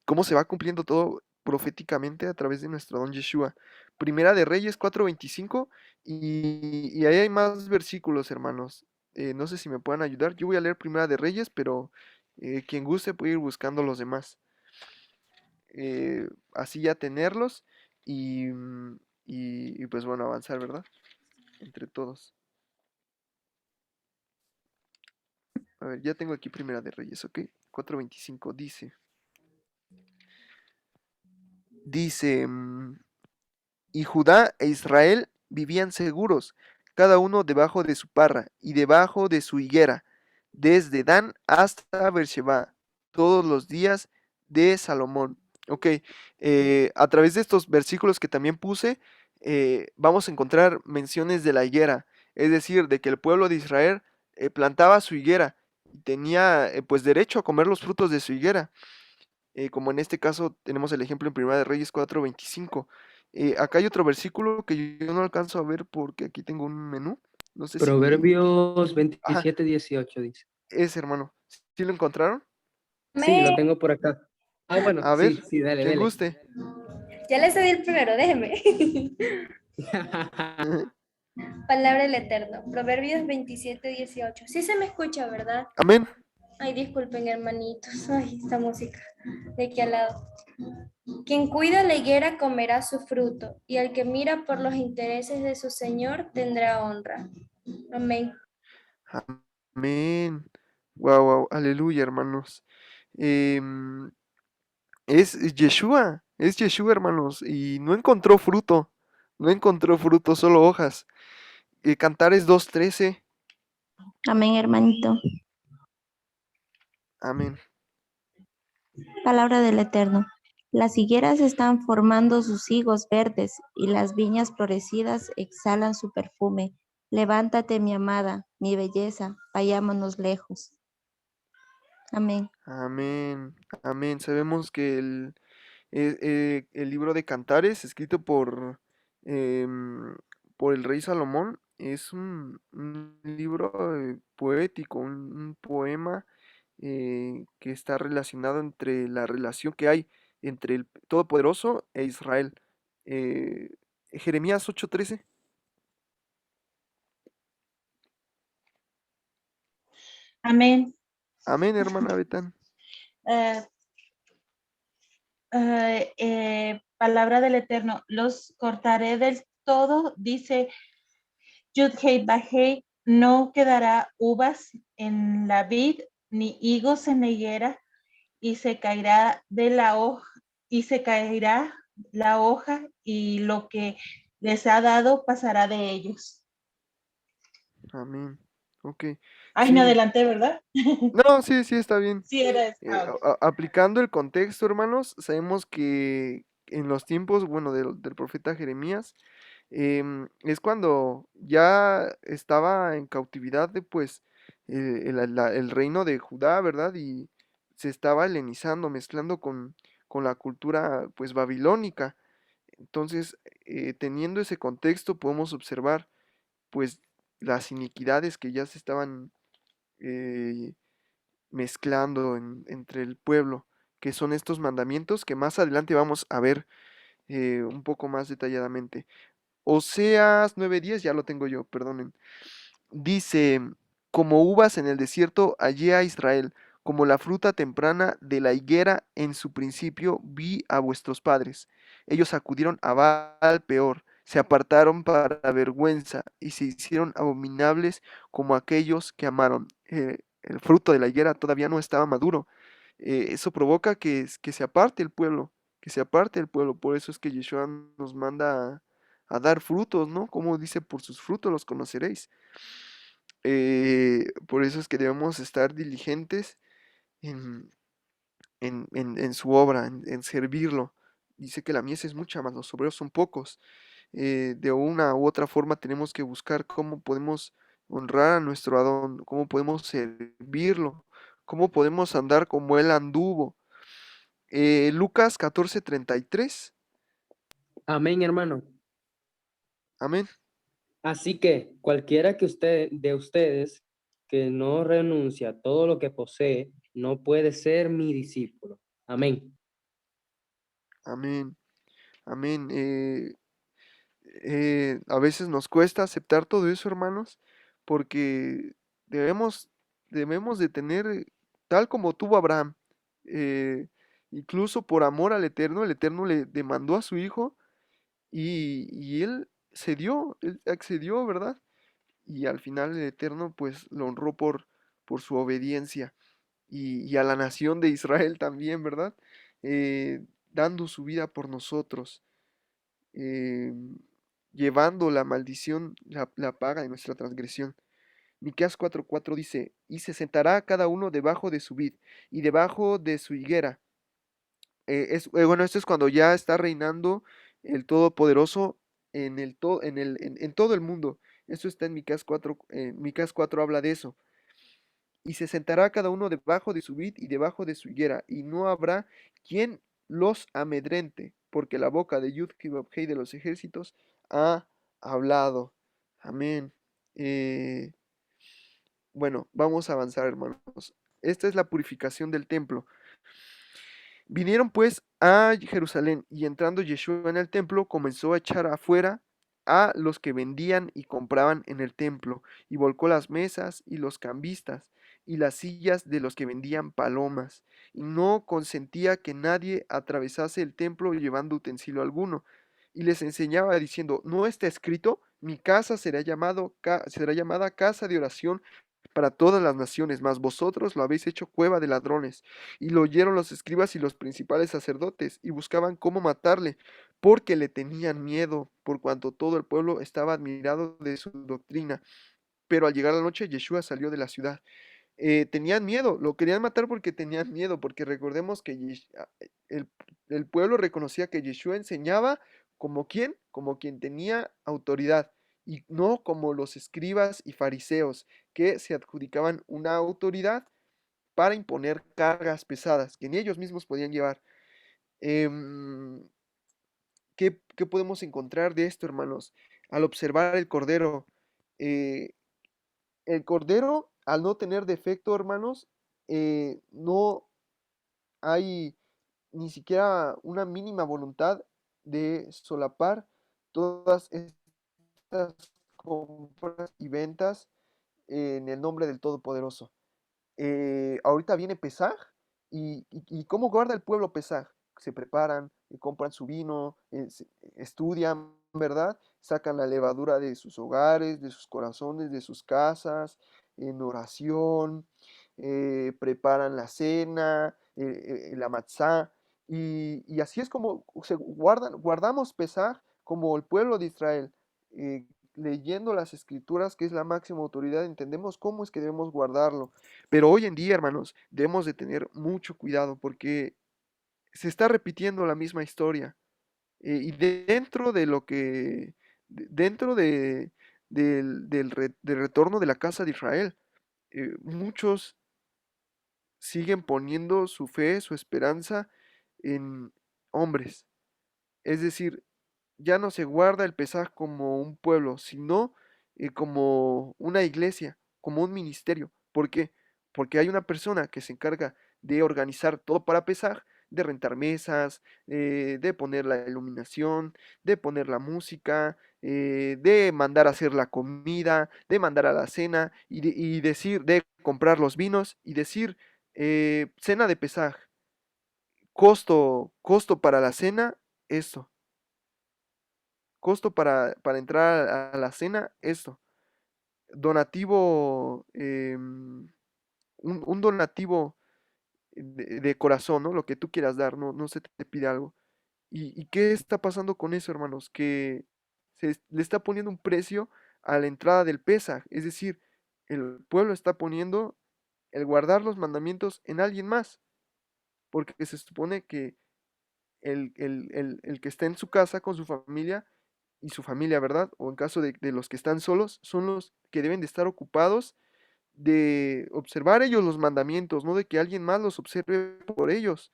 Cómo se va cumpliendo todo proféticamente a través de nuestro don Yeshua. Primera de Reyes 4:25 y ahí hay más versículos, hermanos. No sé si me pueden ayudar. Yo voy a leer Primera de Reyes, pero quien guste puede ir buscando los demás. Así ya tenerlos y pues bueno, avanzar, ¿verdad? Entre todos. A ver, ya tengo aquí Primera de Reyes, ¿ok? 4:25 dice, y Judá e Israel vivían seguros, cada uno debajo de su parra y debajo de su higuera, desde Dan hasta Beersheba, todos los días de Salomón. Ok, a través de estos versículos que también puse, vamos a encontrar menciones de la higuera, es decir, de que el pueblo de Israel plantaba su higuera y tenía pues derecho a comer los frutos de su higuera. Como en este caso tenemos el ejemplo en Primera de Reyes 4:25. Acá hay otro versículo que yo no alcanzo a ver porque aquí tengo un menú. No sé si... Proverbios Ajá, 27:18 dice. ese hermano. ¿Sí lo encontraron? Sí, lo Me, tengo por acá. Ah, bueno, A ver, sí, dale, quien dale. guste. ya le cedí el primero, déjeme. Palabra del Eterno. Proverbios 27:18. Sí se me escucha, ¿verdad? Amén. Ay, disculpen, hermanitos. Ay, esta música de aquí al lado. Quien cuida la higuera comerá su fruto, y el que mira por los intereses de su señor tendrá honra. Amén. Amén. Wow, wow. Aleluya, hermanos. Em, es Yeshua, hermanos, y no encontró fruto. No encontró frutos, solo hojas. Cantares 2:13. Amén, hermanito. Amén. Palabra del Eterno. Las higueras están formando sus higos verdes y las viñas florecidas exhalan su perfume. Levántate, mi amada, mi belleza, vayámonos lejos. Amén. Amén. Amén. Sabemos que el libro de Cantares, escrito por el rey Salomón, es un libro poético, un poema que está relacionado entre la relación que hay entre el Todopoderoso e Israel. Eh, Jeremías 8:13. Amén. Amén, hermana Betán. Eh, palabra del Eterno, los cortaré del todo, dice Yud-Hei Bajei, no quedará uvas en la vid, ni higos en la higuera, y se caerá de la hoja, y se caerá la hoja, y lo que les ha dado pasará de ellos. Amén. Ok. Ay, me Sí. adelanté, ¿verdad? No, sí, sí, está bien. Sí, era eso. Aplicando el contexto, hermanos, sabemos que en los tiempos, bueno, del profeta Jeremías, es cuando ya estaba en cautividad de, pues, el reino de Judá, ¿verdad? Y se estaba helenizando, mezclando con la cultura, pues, babilónica. Entonces, teniendo ese contexto, podemos observar, pues, las iniquidades que ya se estaban eh, mezclando entre el pueblo, que son estos mandamientos que más adelante vamos a ver un poco más detalladamente. Oseas 9:10, ya lo tengo yo, perdonen. Dice, como uvas en el desierto hallé a Israel, como la fruta temprana de la higuera en su principio vi a vuestros padres. Ellos acudieron a Baal peor, se apartaron para vergüenza y se hicieron abominables como aquellos que amaron. El fruto de la higuera todavía no estaba maduro. Eso provoca que se aparte el pueblo, que se aparte el pueblo. Por eso es que Yeshua nos manda a dar frutos, ¿no? Como dice, por sus frutos los conoceréis. Por eso es que debemos estar diligentes en, en su obra, en servirlo. Dice que la mies es mucha, mas los obreros son pocos. De una u otra forma tenemos que buscar cómo podemos honrar a nuestro Adón, cómo podemos servirlo, cómo podemos andar como Él anduvo. Lucas 14:33. Amén, hermano. Amén. Así que cualquiera de ustedes que no renuncia a todo lo que posee, no puede ser mi discípulo. Amén. Amén. Amén. A veces nos cuesta aceptar todo eso, hermanos, porque debemos, debemos de tener, tal como tuvo Abraham, eh, incluso por amor al Eterno, el Eterno le demandó a su hijo y él cedió, él accedió, ¿verdad? Y al final el Eterno pues lo honró por su obediencia y a la nación de Israel también, ¿verdad? Dando su vida por nosotros, eh, llevando la maldición, la paga de nuestra transgresión. Miqueas 4:4 dice, y se sentará cada uno debajo de su vid y debajo de su higuera. Bueno, esto es cuando ya está reinando el Todopoderoso en todo el mundo. Esto está en Miqueas 4, Miqueas 4 habla de eso. Y se sentará cada uno debajo de su vid y debajo de su higuera, y no habrá quien los amedrente, porque la boca de Yud-Heh de los ejércitos ha hablado. Amén. Bueno, vamos a avanzar, hermanos. Esta es la purificación del templo. Vinieron pues a Jerusalén, y entrando Yeshua en el templo, comenzó a echar afuera a los que vendían y compraban en el templo, y volcó las mesas y los cambistas y las sillas de los que vendían palomas, y no consentía que nadie atravesase el templo llevando utensilio alguno. Y les enseñaba diciendo, ¿no está escrito? Mi casa será llamada casa de oración para todas las naciones, mas vosotros lo habéis hecho cueva de ladrones. Y lo oyeron los escribas y los principales sacerdotes, y buscaban cómo matarle, porque le tenían miedo, por cuanto todo el pueblo estaba admirado de su doctrina. Pero al llegar la noche, Yeshua salió de la ciudad. Tenían miedo, lo querían matar porque tenían miedo, porque recordemos que el pueblo reconocía que Yeshua enseñaba como quien, como quien tenía autoridad, y no como los escribas y fariseos, que se adjudicaban una autoridad para imponer cargas pesadas que ni ellos mismos podían llevar. Em, ¿Qué podemos encontrar de esto, hermanos? Al observar eh, el cordero, al no tener defecto, hermanos, no hay ni siquiera una mínima voluntad de solapar todas estas compras y ventas en el nombre del Todopoderoso. Ahorita viene Pesaj, y ¿cómo guarda el pueblo Pesaj? Se preparan, compran su vino, estudian, ¿verdad? Sacan la levadura de sus hogares, de sus corazones, de sus casas, en oración, preparan la cena, la matzá, y así es como guardamos Pesaj como el pueblo de Israel. eh, Leyendo las escrituras, que es la máxima autoridad, entendemos cómo es que debemos guardarlo. Pero hoy en día, hermanos, debemos de tener mucho cuidado porque se está repitiendo la misma historia. Y dentro de lo que, dentro del retorno de la casa de Israel, muchos siguen poniendo su fe, su esperanza en hombres. Es decir, ya no se guarda el Pesaj como un pueblo, sino como una iglesia, como un ministerio. ¿Por qué? Porque hay una persona que se encarga de organizar todo para Pesaj, de rentar mesas, de poner la iluminación, de poner la música, de mandar a hacer la comida, de mandar a la cena y decir, de comprar los vinos y decir, cena de Pesaj, costo para la cena, esto. Costo para entrar a la cena, esto. Donativo, un donativo de corazón, ¿no? Lo que tú quieras dar, no se te pide algo. ¿Y qué está pasando con eso, hermanos? Que le está poniendo un precio a la entrada del Pesaj. Es decir, el pueblo está poniendo el guardar los mandamientos en alguien más. Porque se supone que el que está en su casa con su familia y su familia, ¿verdad? O en caso de los que están solos, son los que deben de estar ocupados de observar ellos los mandamientos, no de que alguien más los observe por ellos,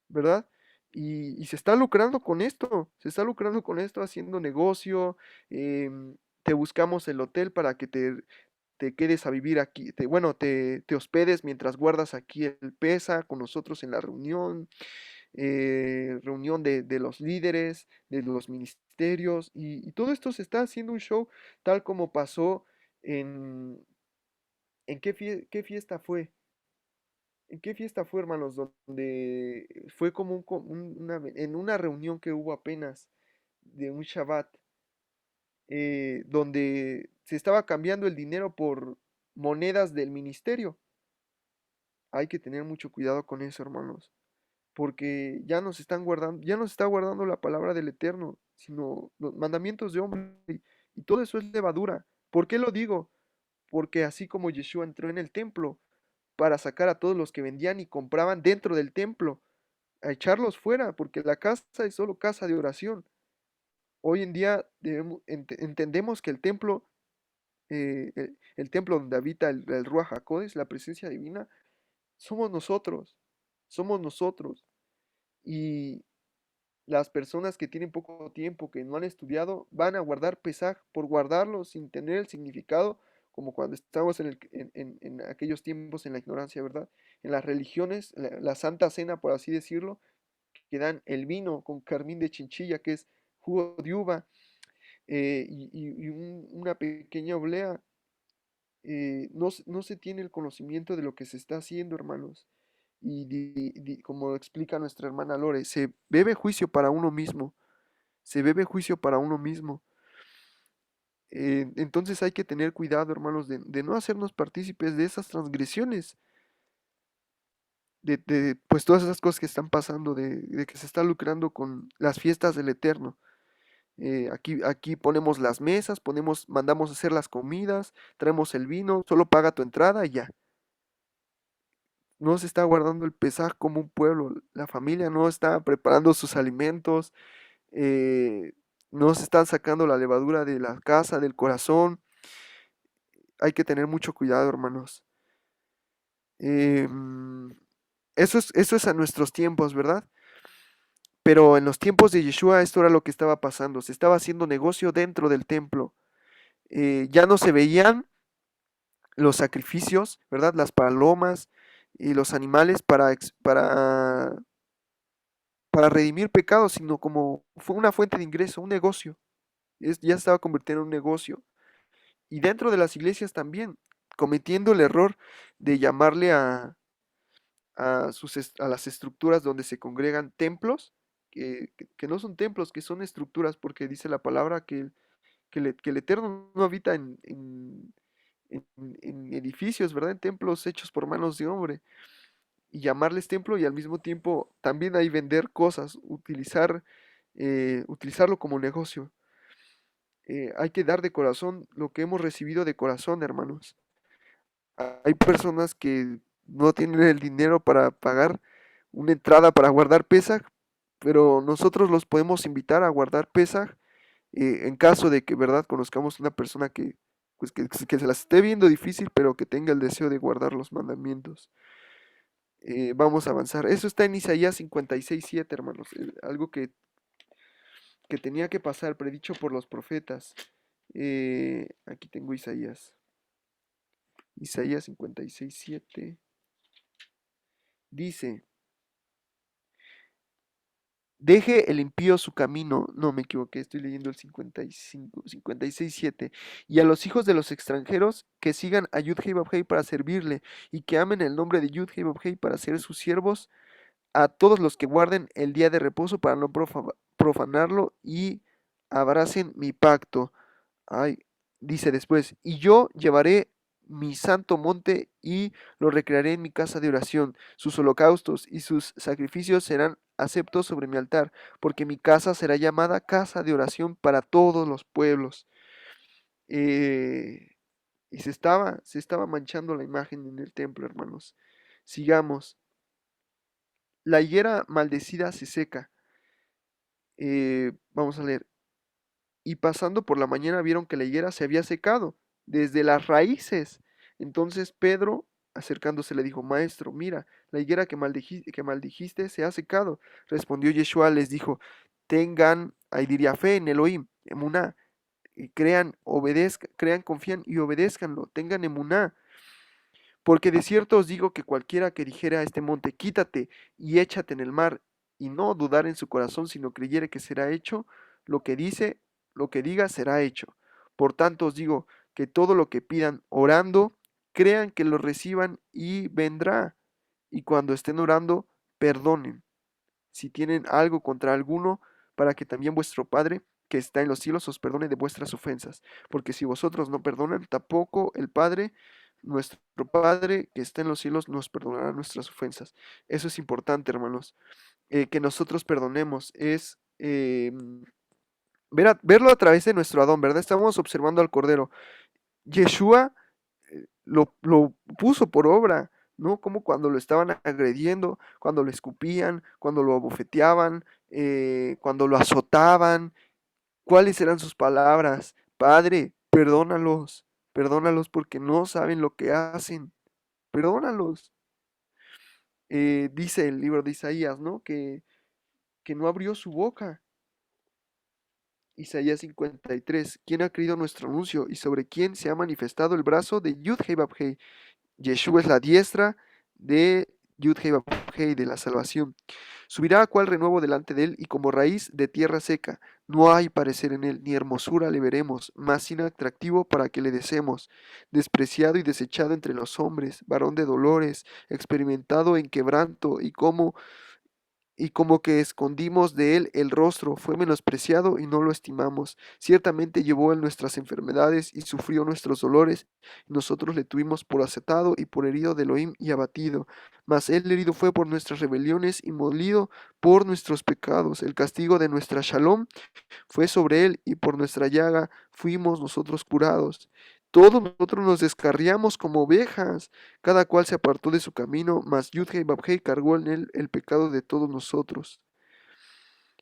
¿verdad? Y se está lucrando con esto, se está lucrando con esto haciendo negocio, te buscamos el hotel para que te quedes a vivir aquí, bueno, te hospedes mientras guardas aquí el PESA con nosotros en la reunión, reunión de los líderes, de los ministerios, y todo esto se está haciendo un show tal como pasó en, qué fiesta fue. ¿En qué fiesta fue, hermanos? Donde fue como en una reunión que hubo apenas de un Shabbat, donde se estaba cambiando el dinero por monedas del ministerio. Hay que tener mucho cuidado con eso, hermanos, porque ya nos están guardando, ya nos está guardando la palabra del Eterno, sino los mandamientos de hombre, y todo eso es levadura. ¿Por qué lo digo? Porque así como Yeshua entró en el templo para sacar a todos los que vendían y compraban dentro del templo, a echarlos fuera, porque la casa es solo casa de oración. Hoy en día entendemos que el templo, el templo donde habita el Ruach HaKodesh, la presencia divina, somos nosotros, somos nosotros. Y las personas que tienen poco tiempo, que no han estudiado, van a guardar Pesaj por guardarlo sin tener el significado, como cuando estamos en aquellos tiempos en la ignorancia, ¿verdad? En las religiones, la Santa Cena, por así decirlo, que dan el vino con carmín de chinchilla, que es jugo de uva, y una pequeña oblea, no se tiene el conocimiento de lo que se está haciendo, hermanos. Y como explica nuestra hermana Lore, se bebe juicio para uno mismo, se bebe juicio para uno mismo. Entonces hay que tener cuidado, hermanos, de no hacernos partícipes de esas transgresiones. pues todas esas cosas que están pasando, de que se está lucrando con las fiestas del Eterno. Aquí ponemos las mesas, mandamos a hacer las comidas, traemos el vino, solo paga tu entrada y ya. No se está guardando el Pesaj como un pueblo, la familia no está preparando sus alimentos, eh, no se están sacando la levadura de la casa, del corazón. Hay que tener mucho cuidado, hermanos. Em, eso es a nuestros tiempos, ¿verdad? Pero en los tiempos de Yeshua esto era lo que estaba pasando. Se estaba haciendo negocio dentro del templo. Ya no se veían los sacrificios, ¿verdad? Las palomas y los animales para redimir pecados, sino como fue una fuente de ingreso, un negocio. Ya se estaba convirtiendo en un negocio. Y dentro de las iglesias también, cometiendo el error de llamarle a las estructuras donde se congregan templos, que no son templos, que son estructuras, porque dice la palabra que el Eterno no habita en edificios, ¿verdad? En templos hechos por manos de hombre. Y llamarles templo y al mismo tiempo también ahí vender cosas, utilizarlo como negocio. Hay que dar de corazón lo que hemos recibido de corazón, hermanos. Hay personas que no tienen el dinero para pagar una entrada para guardar Pesaj, pero nosotros los podemos invitar a guardar Pesaj en caso de que, ¿verdad?, conozcamos una persona pues, que se las esté viendo difícil, pero que tenga el deseo de guardar los mandamientos. Vamos a avanzar. Eso está en Isaías 56:7, hermanos. Algo que tenía que pasar, predicho por los profetas. Aquí tengo Isaías. Isaías 56:7. Dice, deje el impío su camino. No, me equivoqué, estoy leyendo el 56:7. Y a los hijos de los extranjeros que sigan a Yud-Heh Vав-Heh para servirle y que amen el nombre de Yud-Heh Vав-Heh para ser sus siervos, a todos los que guarden el día de reposo para no profanarlo y abracen mi pacto. Ay, dice después, y yo llevaré mi santo monte y lo recrearé en mi casa de oración. Sus holocaustos y sus sacrificios serán aceptos sobre mi altar, porque mi casa será llamada casa de oración para todos los pueblos. Y se estaba manchando la imagen en el templo, hermanos. Sigamos. La higuera maldecida se seca. Vamos a leer. Y pasando por la mañana vieron que la higuera se había secado desde las raíces. Entonces Pedro, acercándose, le dijo, Maestro, mira, la higuera que maldijiste se ha secado. Respondió Yeshua, les dijo, tengan, ahí diría, fe en Elohim, emuná, y crean, confían y obedézcanlo, tengan emuná. Porque de cierto os digo que cualquiera que dijere a este monte, quítate y échate en el mar, y no dudar en su corazón, sino creyere que será hecho, lo que diga será hecho. Por tanto os digo que todo lo que pidan orando, crean que lo reciban y vendrá. Y cuando estén orando, perdonen si tienen algo contra alguno, para que también vuestro Padre que está en los cielos os perdone de vuestras ofensas. Porque si vosotros no perdonan, tampoco el Padre, nuestro Padre que está en los cielos, nos perdonará nuestras ofensas. Eso es importante, hermanos. Que nosotros perdonemos es verlo a través de nuestro Adón, ¿verdad? Estamos observando al Cordero. Yeshua lo puso por obra, ¿no? Como cuando lo estaban agrediendo, cuando lo escupían, cuando lo abofeteaban, cuando lo azotaban. ¿Cuáles eran sus palabras? Padre, perdónalos porque no saben lo que hacen. Perdónalos. Dice el libro de Isaías, ¿no? Que no abrió su boca. Isaías 53. ¿Quién ha creído nuestro anuncio y sobre quién se ha manifestado el brazo de Yud-Heh Vав-Heh? Yeshua es la diestra de Yud-Heh Vав-Heh, de la salvación. Subirá a cual renuevo delante de él y como raíz de tierra seca. No hay parecer en él, ni hermosura le veremos, más sin atractivo para que le deseemos. Despreciado y desechado entre los hombres, varón de dolores, experimentado en quebranto y como y como que escondimos de él el rostro, fue menospreciado y no lo estimamos. Ciertamente llevó él nuestras enfermedades y sufrió nuestros dolores, y nosotros le tuvimos por acetado y por herido de Elohim y abatido. Mas él herido fue por nuestras rebeliones y molido por nuestros pecados. El castigo de nuestra shalom fue sobre él, y por nuestra llaga fuimos nosotros curados. Todos nosotros nos descarriamos como ovejas, cada cual se apartó de su camino, mas Yudhei Babhei cargó en él el pecado de todos nosotros.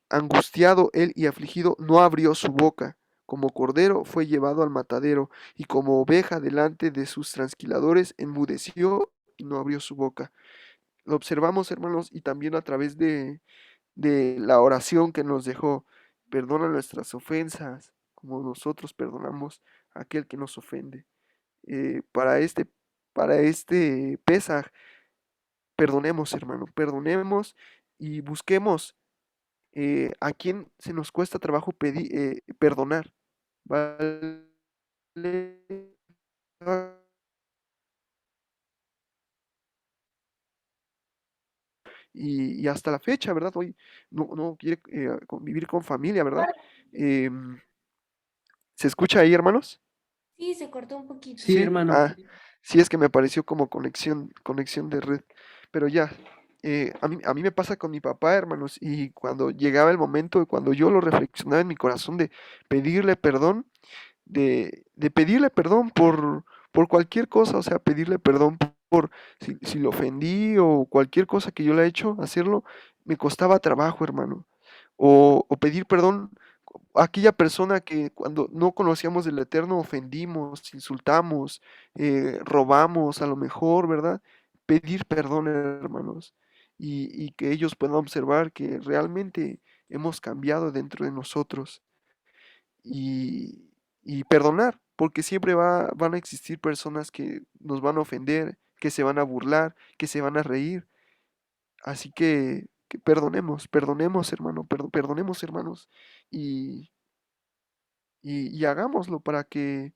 Angustiado él y afligido, no abrió su boca. Como cordero fue llevado al matadero, y como oveja delante de sus transquiladores, enmudeció y no abrió su boca. Lo observamos, hermanos, y también a través de la oración que nos dejó. Perdona nuestras ofensas, como nosotros perdonamos a aquel que nos ofende. Para este Pesaj, perdonemos, hermano, perdonemos y busquemos a quien se nos cuesta trabajo perdonar. ¿Vale? Y hasta la fecha, ¿verdad? Hoy no quiere convivir con familia, ¿verdad? Em, ¿Se escucha ahí, hermanos? Sí, se cortó un poquito. Sí, Sí, hermano. sí, es que me pareció como conexión de red. Pero ya, a mí me pasa con mi papá, hermanos, y cuando llegaba el momento, cuando yo lo reflexionaba en mi corazón de pedirle perdón, de pedirle perdón por cualquier cosa, o sea, pedirle perdón por si lo ofendí o cualquier cosa que yo le he hecho, hacerlo, me costaba trabajo, hermano. O pedir perdón a aquella persona que cuando no conocíamos del Eterno ofendimos, insultamos, robamos, a lo mejor, ¿verdad? Pedir perdón, hermanos, y que ellos puedan observar que realmente hemos cambiado dentro de nosotros y perdonar, porque siempre van a existir personas que nos van a ofender, que se van a burlar, que se van a reír. Así que perdonemos, hermano, perdonemos, hermanos, y, y hagámoslo para que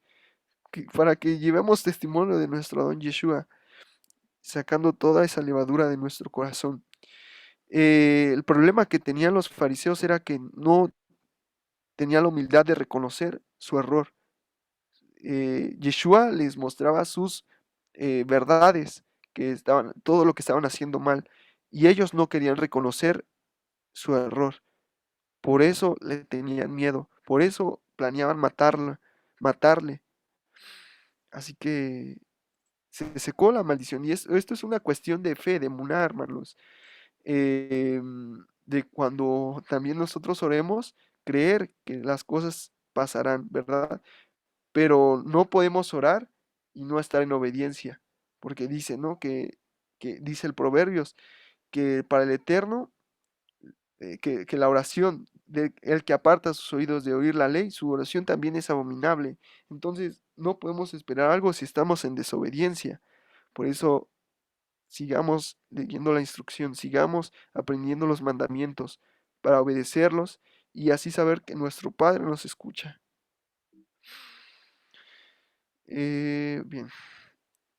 llevemos testimonio de nuestro don Yeshua, sacando toda esa levadura de nuestro corazón. El problema que tenían los fariseos era que no tenían la humildad de reconocer su error. Yeshua les mostraba sus verdades, todo lo que estaban haciendo mal, y ellos no querían reconocer su error. Por eso le tenían miedo, por eso planeaban matarle. Así que se secó la maldición. Y esto es una cuestión de fe, de emuná, hermanos. De cuando también nosotros oremos, creer que las cosas pasarán, ¿verdad? Pero no podemos orar y no estar en obediencia, porque dice, ¿no? Que dice el Proverbios, que para el Eterno, que la oración de el que aparta sus oídos de oír la ley, su oración también es abominable. Entonces, no podemos esperar algo si estamos en desobediencia. Por eso, sigamos leyendo la instrucción, sigamos aprendiendo los mandamientos para obedecerlos y así saber que nuestro Padre nos escucha. Bien,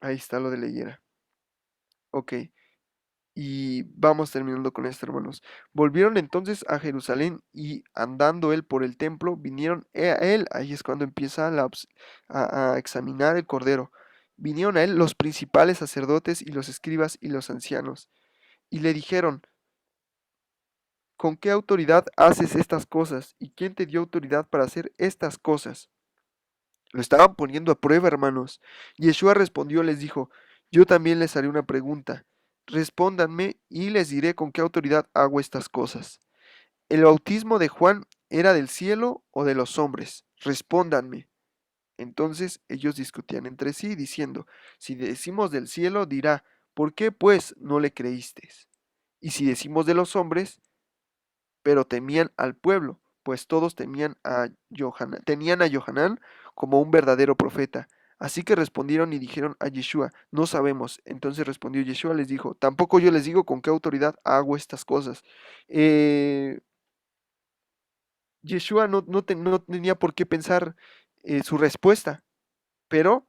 ahí está lo de la higuera. Ok, y vamos terminando con esto, hermanos. Volvieron entonces a Jerusalén y andando él por el templo, vinieron a él, ahí es cuando empieza a examinar el cordero. Vinieron a él los principales sacerdotes y los escribas y los ancianos, y le dijeron, ¿con qué autoridad haces estas cosas? ¿Y quién te dio autoridad para hacer estas cosas? Lo estaban poniendo a prueba, hermanos. Yeshua respondió, les dijo, yo también les haré una pregunta. Respóndanme y les diré con qué autoridad hago estas cosas. ¿El bautismo de Juan era del cielo o de los hombres? Respóndanme. Entonces ellos discutían entre sí, diciendo, si decimos del cielo, dirá, ¿por qué pues no le creísteis? Y si decimos de los hombres, pero temían al pueblo, pues todos tenían a Johanán como un verdadero profeta. Así que respondieron y dijeron a Yeshua, no sabemos. Entonces respondió Yeshua, les dijo, tampoco yo les digo con qué autoridad hago estas cosas. Eh, Yeshua no tenía por qué pensar su respuesta, pero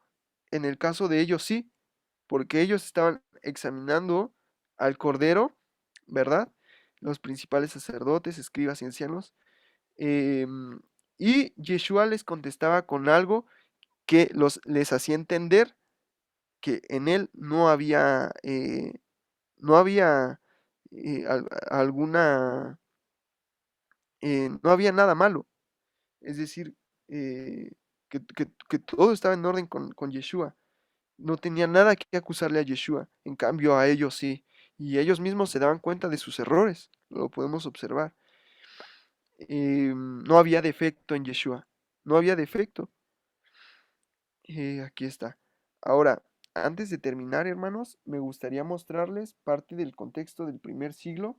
en el caso de ellos sí, porque ellos estaban examinando al Cordero, ¿verdad? los principales sacerdotes, escribas y ancianos. Y Yeshua les contestaba con algo que les hacía entender que en él no había alguna, no había nada malo. Es decir, que todo estaba en orden con Yeshua. No tenía nada que acusarle a Yeshua. En cambio, a ellos sí. Y ellos mismos se daban cuenta de sus errores. Lo podemos observar. No había defecto en Yeshua. No había defecto. Aquí está. Ahora, antes de terminar, hermanos, me gustaría mostrarles parte del contexto del primer siglo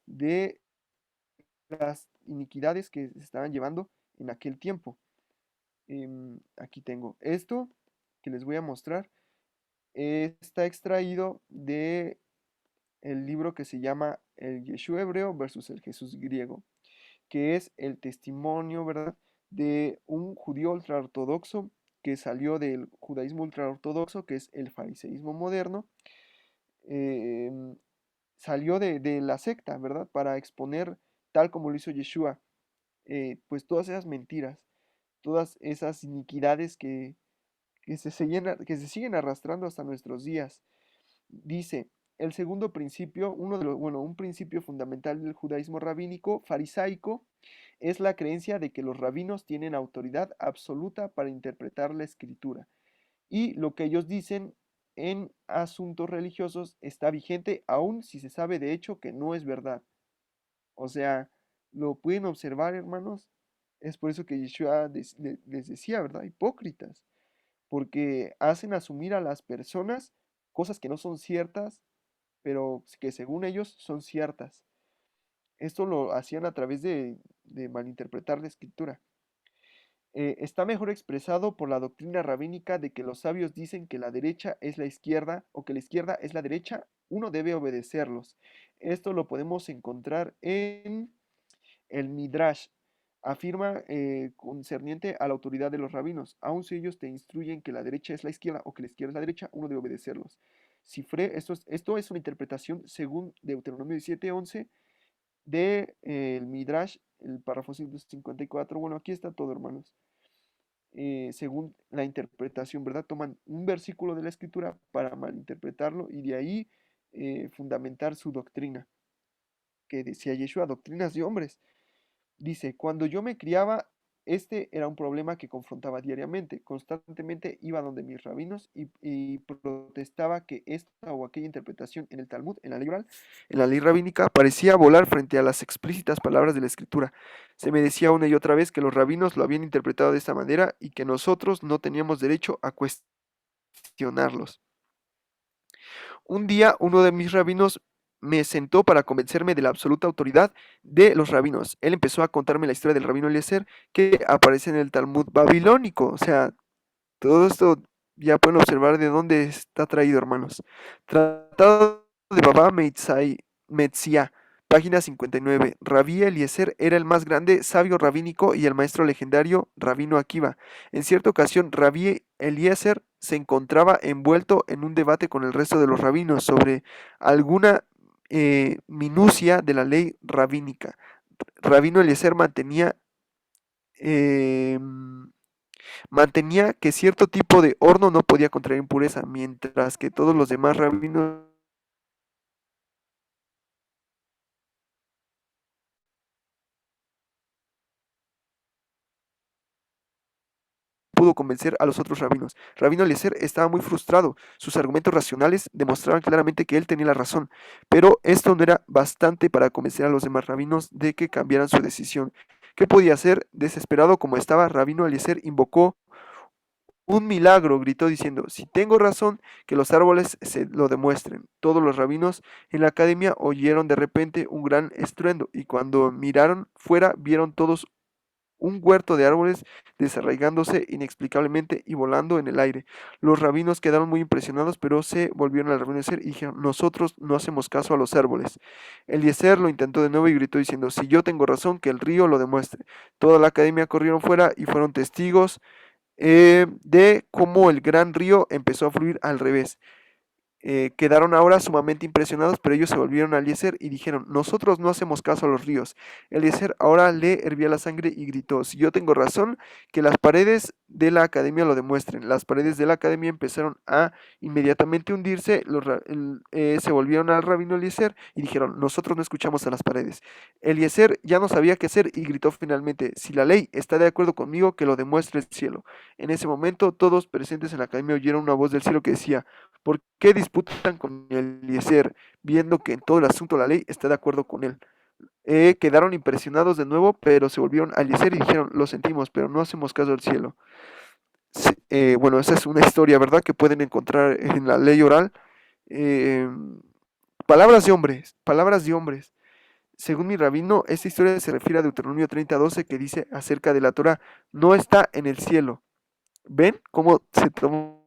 de las iniquidades que se estaban llevando en aquel tiempo. Aquí tengo esto que les voy a mostrar. Está extraído de el libro que se llama El Yeshua hebreo versus el Jesús griego, que es el testimonio, ¿verdad?, de un judío ultraortodoxo que salió del judaísmo ultraortodoxo, que es el fariseísmo moderno. Salió de la secta, ¿verdad?, para exponer, tal como lo hizo Yeshua, pues todas esas mentiras, todas esas iniquidades que se siguen arrastrando hasta nuestros días. Dice, el segundo principio, un principio fundamental del judaísmo rabínico farisaico es la creencia de que los rabinos tienen autoridad absoluta para interpretar la escritura y lo que ellos dicen en asuntos religiosos está vigente aun si se sabe de hecho que no es verdad. O sea, lo pueden observar, hermanos. Es por eso que Yeshua les decía, ¿verdad? Hipócritas, porque hacen asumir a las personas cosas que no son ciertas, pero que según ellos son ciertas. Esto lo hacían a través de malinterpretar la escritura. Está mejor expresado por la doctrina rabínica de que los sabios dicen que la derecha es la izquierda o que la izquierda es la derecha, uno debe obedecerlos. Esto lo podemos encontrar en el Midrash. Afirma concerniente a la autoridad de los rabinos, aun si ellos te instruyen que la derecha es la izquierda o que la izquierda es la derecha, uno debe obedecerlos. Esto es una interpretación según Deuteronomio 17:11 de el Midrash, el párrafo 154. Bueno, aquí está todo, hermanos. Según la interpretación, ¿verdad? Toman un versículo de la escritura para malinterpretarlo y de ahí fundamentar su doctrina, que decía Yeshua, doctrinas de hombres. Dice, cuando yo me criaba, este era un problema que confrontaba diariamente. Constantemente iba donde mis rabinos y protestaba que esta o aquella interpretación en el Talmud, en la ley oral, en la ley rabínica, parecía volar frente a las explícitas palabras de la escritura. Se me decía una y otra vez que los rabinos lo habían interpretado de esta manera y que nosotros no teníamos derecho a cuestionarlos. Un día uno de mis rabinos me sentó para convencerme de la absoluta autoridad de los rabinos. Él empezó a contarme la historia del rabino Eliezer que aparece en el Talmud babilónico. O sea, todo esto ya pueden observar de dónde está traído, hermanos. Tratado de Baba Metzia, página 59. Rabí Eliezer era el más grande sabio rabínico y el maestro legendario Rabino Akiva. En cierta ocasión, Rabí Eliezer se encontraba envuelto en un debate con el resto de los rabinos sobre alguna minucia de la ley rabínica. Rabino Eliezer mantenía que cierto tipo de horno no podía contraer impureza, mientras que todos los demás rabinos pudo convencer a los otros rabinos. Rabino Eliezer estaba muy frustrado. Sus argumentos racionales demostraban claramente que él tenía la razón, pero esto no era bastante para convencer a los demás rabinos de que cambiaran su decisión. ¿Qué podía hacer? Desesperado como estaba, Rabino Eliezer invocó un milagro, gritó diciendo, si tengo razón, que los árboles se lo demuestren. Todos los rabinos en la academia oyeron de repente un gran estruendo, y cuando miraron fuera vieron todos un huerto de árboles desarraigándose inexplicablemente y volando en el aire. Los rabinos quedaron muy impresionados, pero se volvieron al rabino Eliezer y dijeron, nosotros no hacemos caso a los árboles. Eliezer lo intentó de nuevo y gritó diciendo, si yo tengo razón, que el río lo demuestre. Toda la academia corrieron fuera y fueron testigos de cómo el gran río empezó a fluir al revés. quedaron ahora sumamente impresionados, pero ellos se volvieron a Eliezer y dijeron, nosotros no hacemos caso a los ríos. Eliezer ahora le hervía la sangre y gritó, si yo tengo razón, que las paredes de la academia lo demuestren. Las paredes de la academia empezaron a inmediatamente hundirse, se volvieron al rabino Eliezer y dijeron, nosotros no escuchamos a las paredes. Eliezer ya no sabía qué hacer y gritó finalmente, si la ley está de acuerdo conmigo, que lo demuestre el cielo. En ese momento, todos presentes en la academia oyeron una voz del cielo que decía, ¿por qué disputan con Eliezer, viendo que en todo el asunto la ley está de acuerdo con él? Quedaron impresionados de nuevo, pero se volvieron a Eliezer y dijeron, lo sentimos, pero no hacemos caso al cielo. Bueno, esa es una historia, ¿verdad? Que pueden encontrar en la ley oral. Eh, palabras de hombres, palabras de hombres. Según mi rabino, esta historia se refiere a Deuteronomio 30:12 que dice acerca de la Torah, no está en el cielo. ¿Ven cómo se tomó?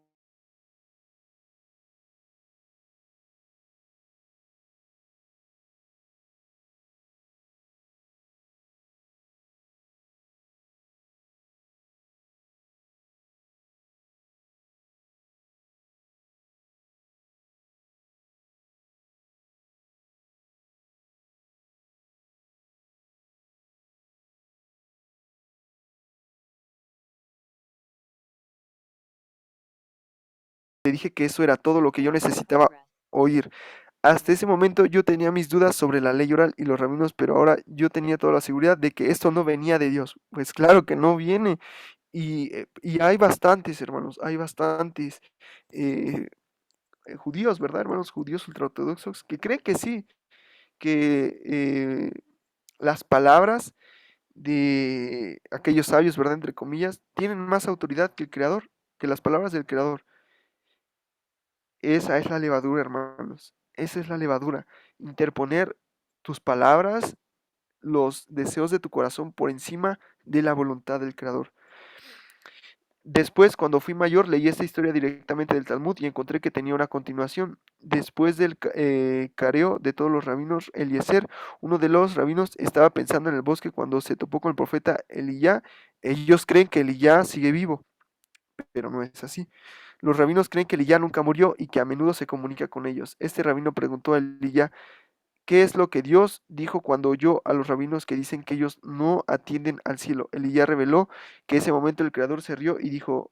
Le dije que eso era todo lo que yo necesitaba oír. Hasta ese momento yo tenía mis dudas sobre la ley oral y los rabinos, pero ahora yo tenía toda la seguridad de que esto no venía de Dios. Pues claro que no viene. Y hay bastantes, hermanos, hay bastantes eh, judíos, ¿verdad, hermanos? Judíos ultraortodoxos que creen que sí, que las palabras de aquellos sabios, ¿verdad? Entre comillas, tienen más autoridad que el Creador, que las palabras del Creador. Esa es la levadura, hermanos. Esa es la levadura. Interponer tus palabras, los deseos de tu corazón por encima de la voluntad del Creador. Después, cuando fui mayor, leí esta historia directamente del Talmud y encontré que tenía una continuación. Después del careo de todos los rabinos, Eliezer, uno de los rabinos, estaba pensando en el bosque cuando se topó con el profeta Eliyá. Ellos creen que Eliyá sigue vivo, pero no es así. Los rabinos creen que Eliyá nunca murió y que a menudo se comunica con ellos. Este rabino preguntó a Eliyá, ¿qué es lo que Dios dijo cuando oyó a los rabinos que dicen que ellos no atienden al cielo? Eliyá reveló que ese momento el Creador se rió y dijo,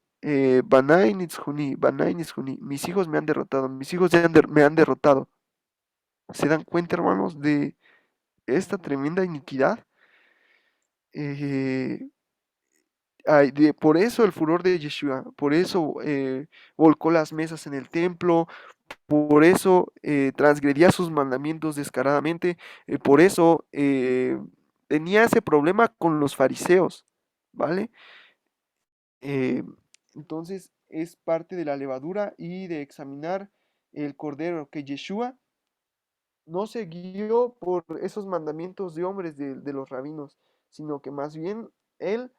Banai Nitzhuni, Banai Nitzhuni, mis hijos me han derrotado, mis hijos me han derrotado. ¿Se dan cuenta, hermanos, de esta tremenda iniquidad? Eh, por eso el furor de Yeshua, por eso volcó las mesas en el templo, por eso transgredía sus mandamientos descaradamente, por eso tenía ese problema con los fariseos, ¿vale? Eh, entonces es parte de la levadura y de examinar el cordero que Yeshua no se guió por esos mandamientos de hombres de los rabinos, sino que más bien él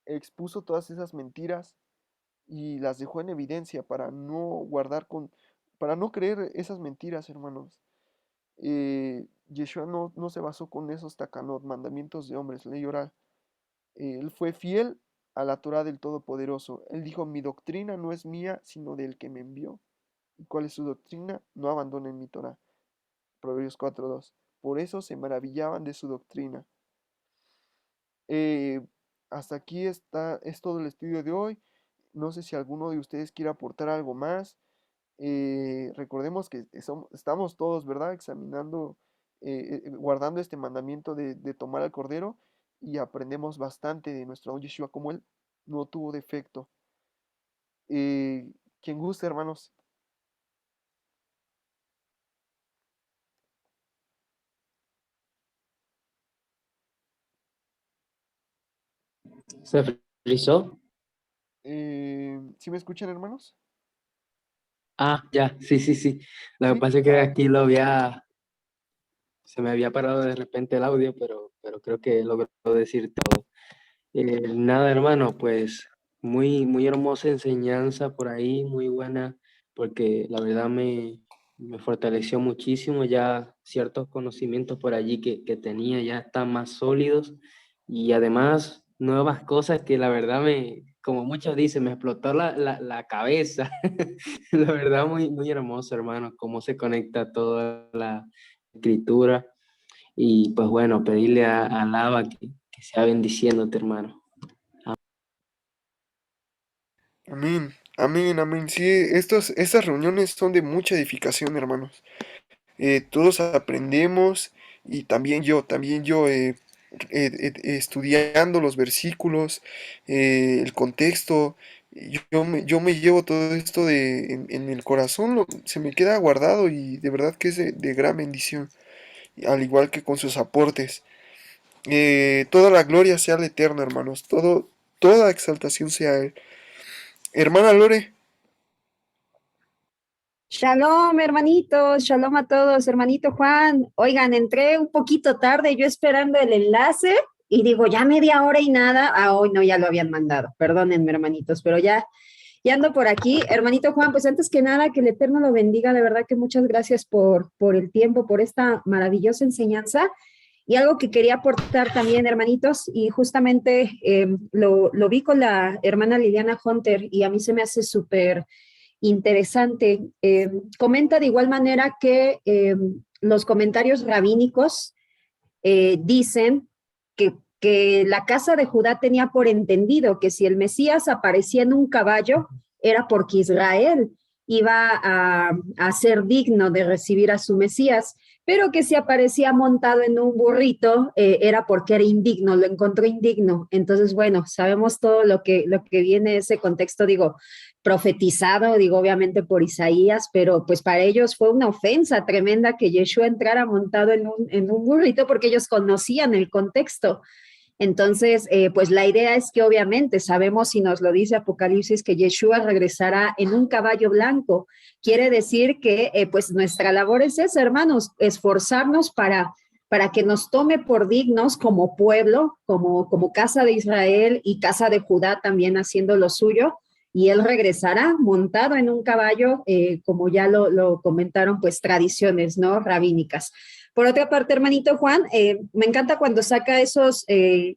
expuso todas esas mentiras y las dejó en evidencia para no para no creer esas mentiras, hermanos. Yeshua no se basó con esos takanot, mandamientos de hombres, ley oral. Él fue fiel a la Torah del Todopoderoso. Él dijo, mi doctrina no es mía, sino del que me envió. ¿Y cuál es su doctrina? No abandonen mi Torah. Proverbios 4:2. Por eso se maravillaban de su doctrina. Eh, Hasta aquí es todo el estudio de hoy. No sé si alguno de ustedes quiere aportar algo más. Recordemos que estamos todos, ¿verdad? Examinando, guardando este mandamiento de tomar al cordero y aprendemos bastante de nuestro Yeshua, como él no tuvo defecto. Quien guste, hermanos. ¿Se frizó? ¿Sí me escuchan, hermanos? Ah, ya, sí, sí, sí. Lo que ¿Sí? pasa es que aquí se me había parado de repente el audio, pero creo que logró decir todo. Nada, hermano, pues muy hermosa enseñanza por ahí, muy buena, porque la verdad me fortaleció muchísimo ya ciertos conocimientos por allí que tenía, ya están más sólidos y además nuevas cosas que la verdad como muchos dicen, me explotó la cabeza. La verdad, muy, muy hermoso, hermano, cómo se conecta toda la escritura. Y pues bueno, pedirle a Lava que sea bendiciéndote, hermano. Amén, amén, amén. Sí, estas reuniones son de mucha edificación, hermanos. Todos aprendemos y también yo estudiando los versículos, el contexto, yo me llevo todo esto en el corazón, se me queda guardado y de verdad que es de gran bendición, al igual que con sus aportes. Toda la gloria sea al Eterno, hermanos, toda exaltación sea a Él. Hermana Lore, Shalom, hermanitos, shalom a todos, hermanito Juan. Oigan, entré un poquito tarde, yo esperando el enlace y digo, ya media hora y nada. Ah, hoy no, ya lo habían mandado. Perdónenme, hermanitos, pero ya ando por aquí. Hermanito Juan, pues antes que nada, que el Eterno lo bendiga. De verdad que muchas gracias por el tiempo, por esta maravillosa enseñanza. Y algo que quería aportar también, hermanitos, y justamente lo vi con la hermana Liliana Hunter y a mí se me hace súper interesante. Comenta de igual manera que los comentarios rabínicos dicen que la casa de Judá tenía por entendido que si el Mesías aparecía en un caballo era porque Israel iba a ser digno de recibir a su Mesías, pero que si aparecía montado en un burrito era porque era indigno, lo encontró indigno. Entonces, bueno, sabemos todo lo que viene ese contexto, digo, profetizado, digo, obviamente por Isaías, pero pues para ellos fue una ofensa tremenda que Yeshua entrara montado en un burrito porque ellos conocían el contexto. Entonces, pues la idea es que obviamente sabemos, y nos lo dice Apocalipsis, que Yeshua regresará en un caballo blanco. Quiere decir que pues nuestra labor es esa, hermanos, esforzarnos para que nos tome por dignos como pueblo, como casa de Israel y casa de Judá también haciendo lo suyo, y él regresará montado en un caballo, como ya lo comentaron, pues tradiciones, ¿no? Rabínicas. Por otra parte, hermanito Juan, me encanta cuando saca esos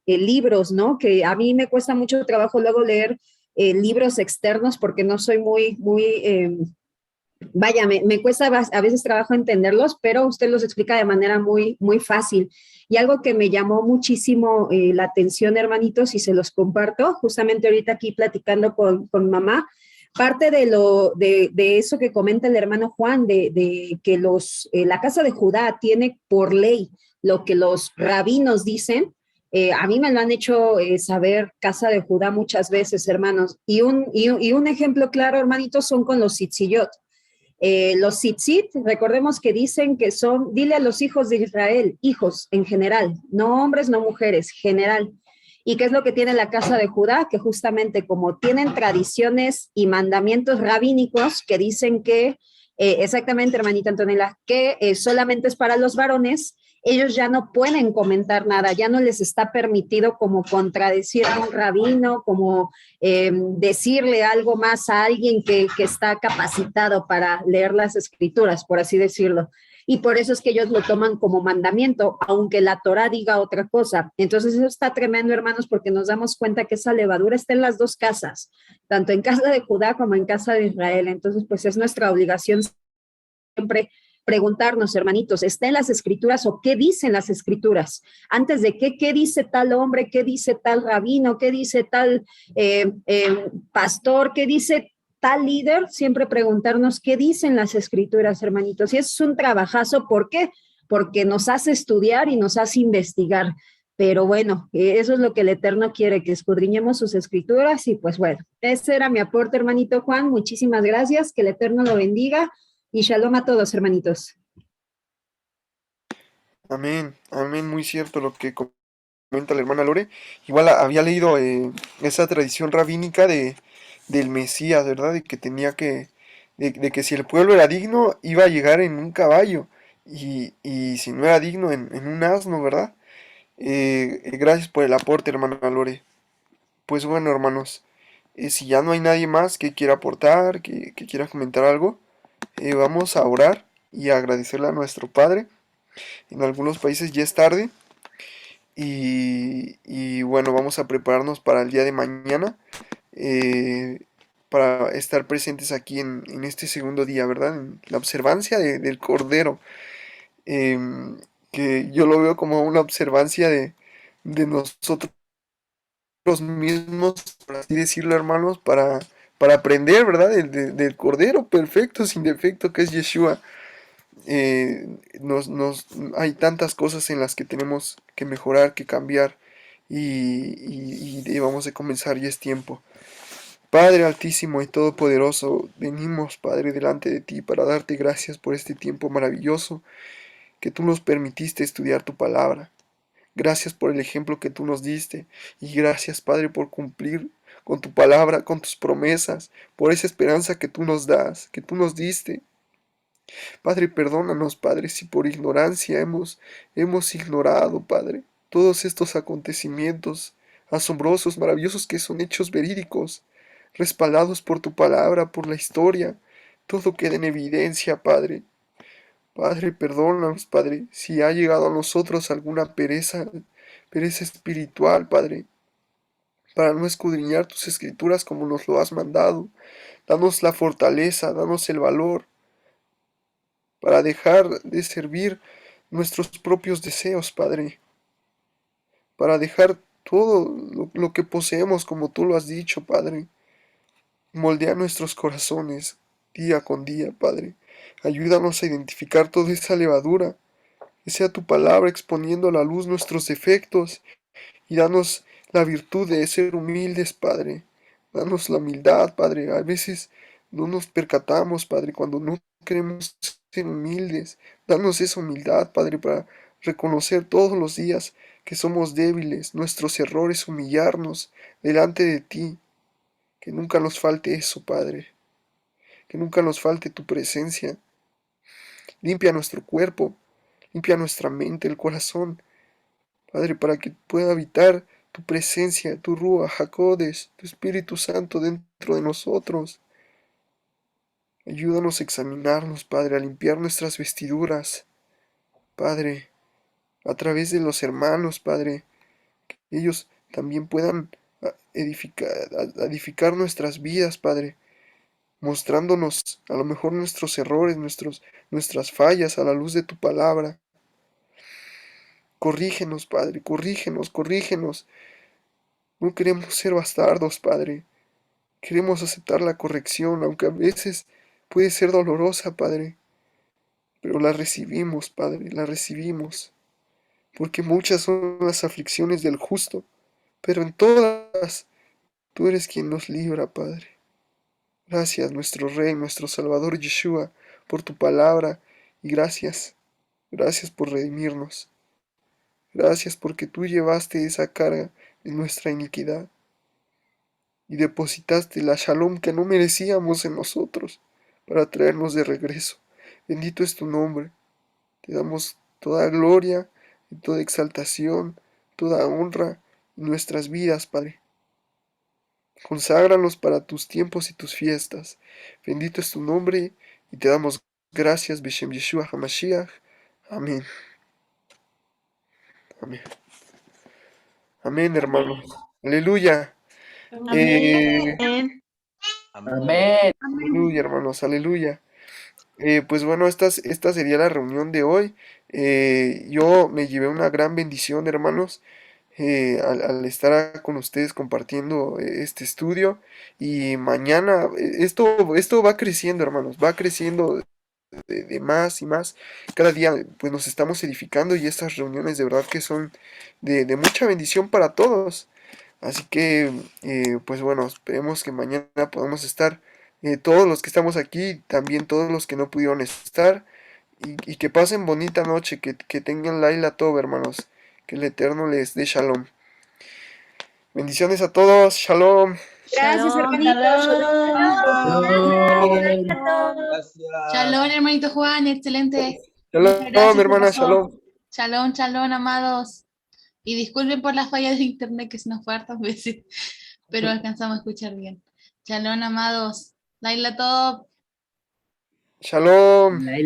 libros, ¿no? Que a mí me cuesta mucho trabajo luego leer libros externos porque no soy vaya, me cuesta a veces trabajo entenderlos, pero usted los explica de manera muy, muy fácil. Y algo que me llamó muchísimo la atención, hermanitos, y se los comparto, justamente ahorita aquí platicando con mamá, parte de eso que comenta el hermano Juan, de que la casa de Judá tiene por ley lo que los rabinos dicen. A mí me lo han hecho saber casa de Judá muchas veces, hermanos. Y un ejemplo claro, hermanitos, son con los tzitziyot. Los tzitzit, recordemos que dicen que son, dile a los hijos de Israel, hijos en general, no hombres, no mujeres, general. ¿Y qué es lo que tiene la casa de Judá? Que justamente como tienen tradiciones y mandamientos rabínicos que dicen que, exactamente, hermanita Antonella, que solamente es para los varones, ellos ya no pueden comentar nada, ya no les está permitido como contradecir a un rabino, como decirle algo más a alguien que está capacitado para leer las escrituras, por así decirlo. Y por eso es que ellos lo toman como mandamiento, aunque la Torah diga otra cosa. Entonces eso está tremendo, hermanos, porque nos damos cuenta que esa levadura está en las dos casas, tanto en casa de Judá como en casa de Israel. Entonces, pues es nuestra obligación siempre preguntarnos, hermanitos, ¿está en las escrituras o qué dicen las escrituras? Antes de qué dice tal hombre, qué dice tal rabino, qué dice tal pastor, qué dice tal líder, siempre preguntarnos qué dicen las escrituras, hermanitos. Y es un trabajazo, ¿por qué? Porque nos hace estudiar y nos hace investigar. Pero bueno, eso es lo que el Eterno quiere, que escudriñemos sus escrituras. Y pues bueno, ese era mi aporte, hermanito Juan. Muchísimas gracias, que el Eterno lo bendiga. Y shalom a todos, hermanitos. amén, amén, muy cierto lo que comenta la hermana Lore. Igual había leído esa tradición rabínica del Mesías, ¿verdad? De que de que si el pueblo era digno, iba a llegar en un caballo, y si no era digno, en un asno, ¿verdad? Gracias por el aporte, hermana Lore. Pues bueno, hermanos, si ya no hay nadie más que quiera aportar, que quiera comentar algo, vamos a orar y a agradecerle a nuestro Padre. En algunos países ya es tarde. Y bueno, vamos a prepararnos para el día de mañana. para estar presentes aquí en este segundo día, ¿verdad? En la observancia del Cordero, que yo lo veo como una observancia de nosotros mismos, por así decirlo, hermanos, para aprender, ¿verdad? Del Cordero perfecto, sin defecto, que es Yeshua. Hay tantas cosas en las que tenemos que mejorar, que cambiar, y debemos de comenzar, y es tiempo. Padre altísimo y todopoderoso, venimos, Padre, delante de ti para darte gracias por este tiempo maravilloso que tú nos permitiste estudiar tu palabra. Gracias por el ejemplo que tú nos diste, y gracias, Padre, por cumplir con tu palabra, con tus promesas, por esa esperanza que tú nos das, que tú nos diste. Padre, perdónanos, Padre, si por ignorancia hemos ignorado, Padre, todos estos acontecimientos asombrosos, maravillosos, que son hechos verídicos, respaldados por tu palabra, por la historia. Todo queda en evidencia, Padre. Padre, perdónanos, Padre, si ha llegado a nosotros alguna pereza espiritual, Padre, para no escudriñar tus escrituras como nos lo has mandado. Danos la fortaleza, danos el valor para dejar de servir nuestros propios deseos, Padre, para dejar todo lo que poseemos como tú lo has dicho, Padre. Moldea nuestros corazones día con día, Padre. Ayúdanos a identificar toda esa levadura, que sea tu palabra exponiendo a la luz nuestros defectos, y danos la virtud de ser humildes, Padre. Danos la humildad, Padre. A veces no nos percatamos, Padre, cuando no queremos ser humildes. Danos esa humildad, Padre, para reconocer todos los días que somos débiles, nuestros errores, humillarnos delante de ti. Que nunca nos falte eso, Padre. Que nunca nos falte tu presencia. Limpia nuestro cuerpo, limpia nuestra mente, el corazón, Padre, para que pueda habitar tu presencia, tu Ruach HaKodesh, tu Espíritu Santo dentro de nosotros. Ayúdanos a examinarnos, Padre, a limpiar nuestras vestiduras, Padre, a través de los hermanos, Padre, que ellos también puedan edificar nuestras vidas, Padre, mostrándonos a lo mejor nuestros errores, nuestras fallas a la luz de tu palabra. Corrígenos, Padre, corrígenos, corrígenos. No queremos ser bastardos, Padre. Queremos aceptar la corrección, aunque a veces puede ser dolorosa, Padre. Pero la recibimos, Padre, la recibimos. Porque muchas son las aflicciones del justo, pero en todas tú eres quien nos libra, Padre. Gracias, nuestro Rey, nuestro Salvador Yeshua, por tu palabra, y gracias por redimirnos. Gracias porque tú llevaste esa carga de nuestra iniquidad y depositaste la shalom que no merecíamos en nosotros para traernos de regreso. Bendito es tu nombre. Te damos toda gloria y toda exaltación, toda honra en nuestras vidas, Padre. Conságranos para tus tiempos y tus fiestas. Bendito es tu nombre y te damos gracias, Beshem Yeshua HaMashiach. Amén. Amén. Amén, hermanos. Aleluya. Amén. Amén. Aleluya, hermanos. Aleluya. Pues bueno, esta sería la reunión de hoy. Yo me llevé una gran bendición, hermanos, al estar con ustedes compartiendo este estudio. Y mañana, esto va creciendo, hermanos, va creciendo de más y más. Cada día pues nos estamos edificando, y estas reuniones de verdad que son de mucha bendición para todos. Así que, pues bueno, esperemos que mañana podamos estar todos los que estamos aquí, también todos los que no pudieron estar, y que pasen bonita noche, que tengan Laila Tov, hermanos, que el Eterno les dé shalom. Bendiciones a todos, shalom. Gracias, Shalom, hermanito. Shalom, hermanito Juan, excelente. Shalom, Muchas gracias, hermana, pastor. shalom. Shalom, shalom, amados. Y disculpen por las fallas de internet que se nos fue hartas veces, pero alcanzamos a escuchar bien. Shalom, amados. Laila Top. Shalom. Laila.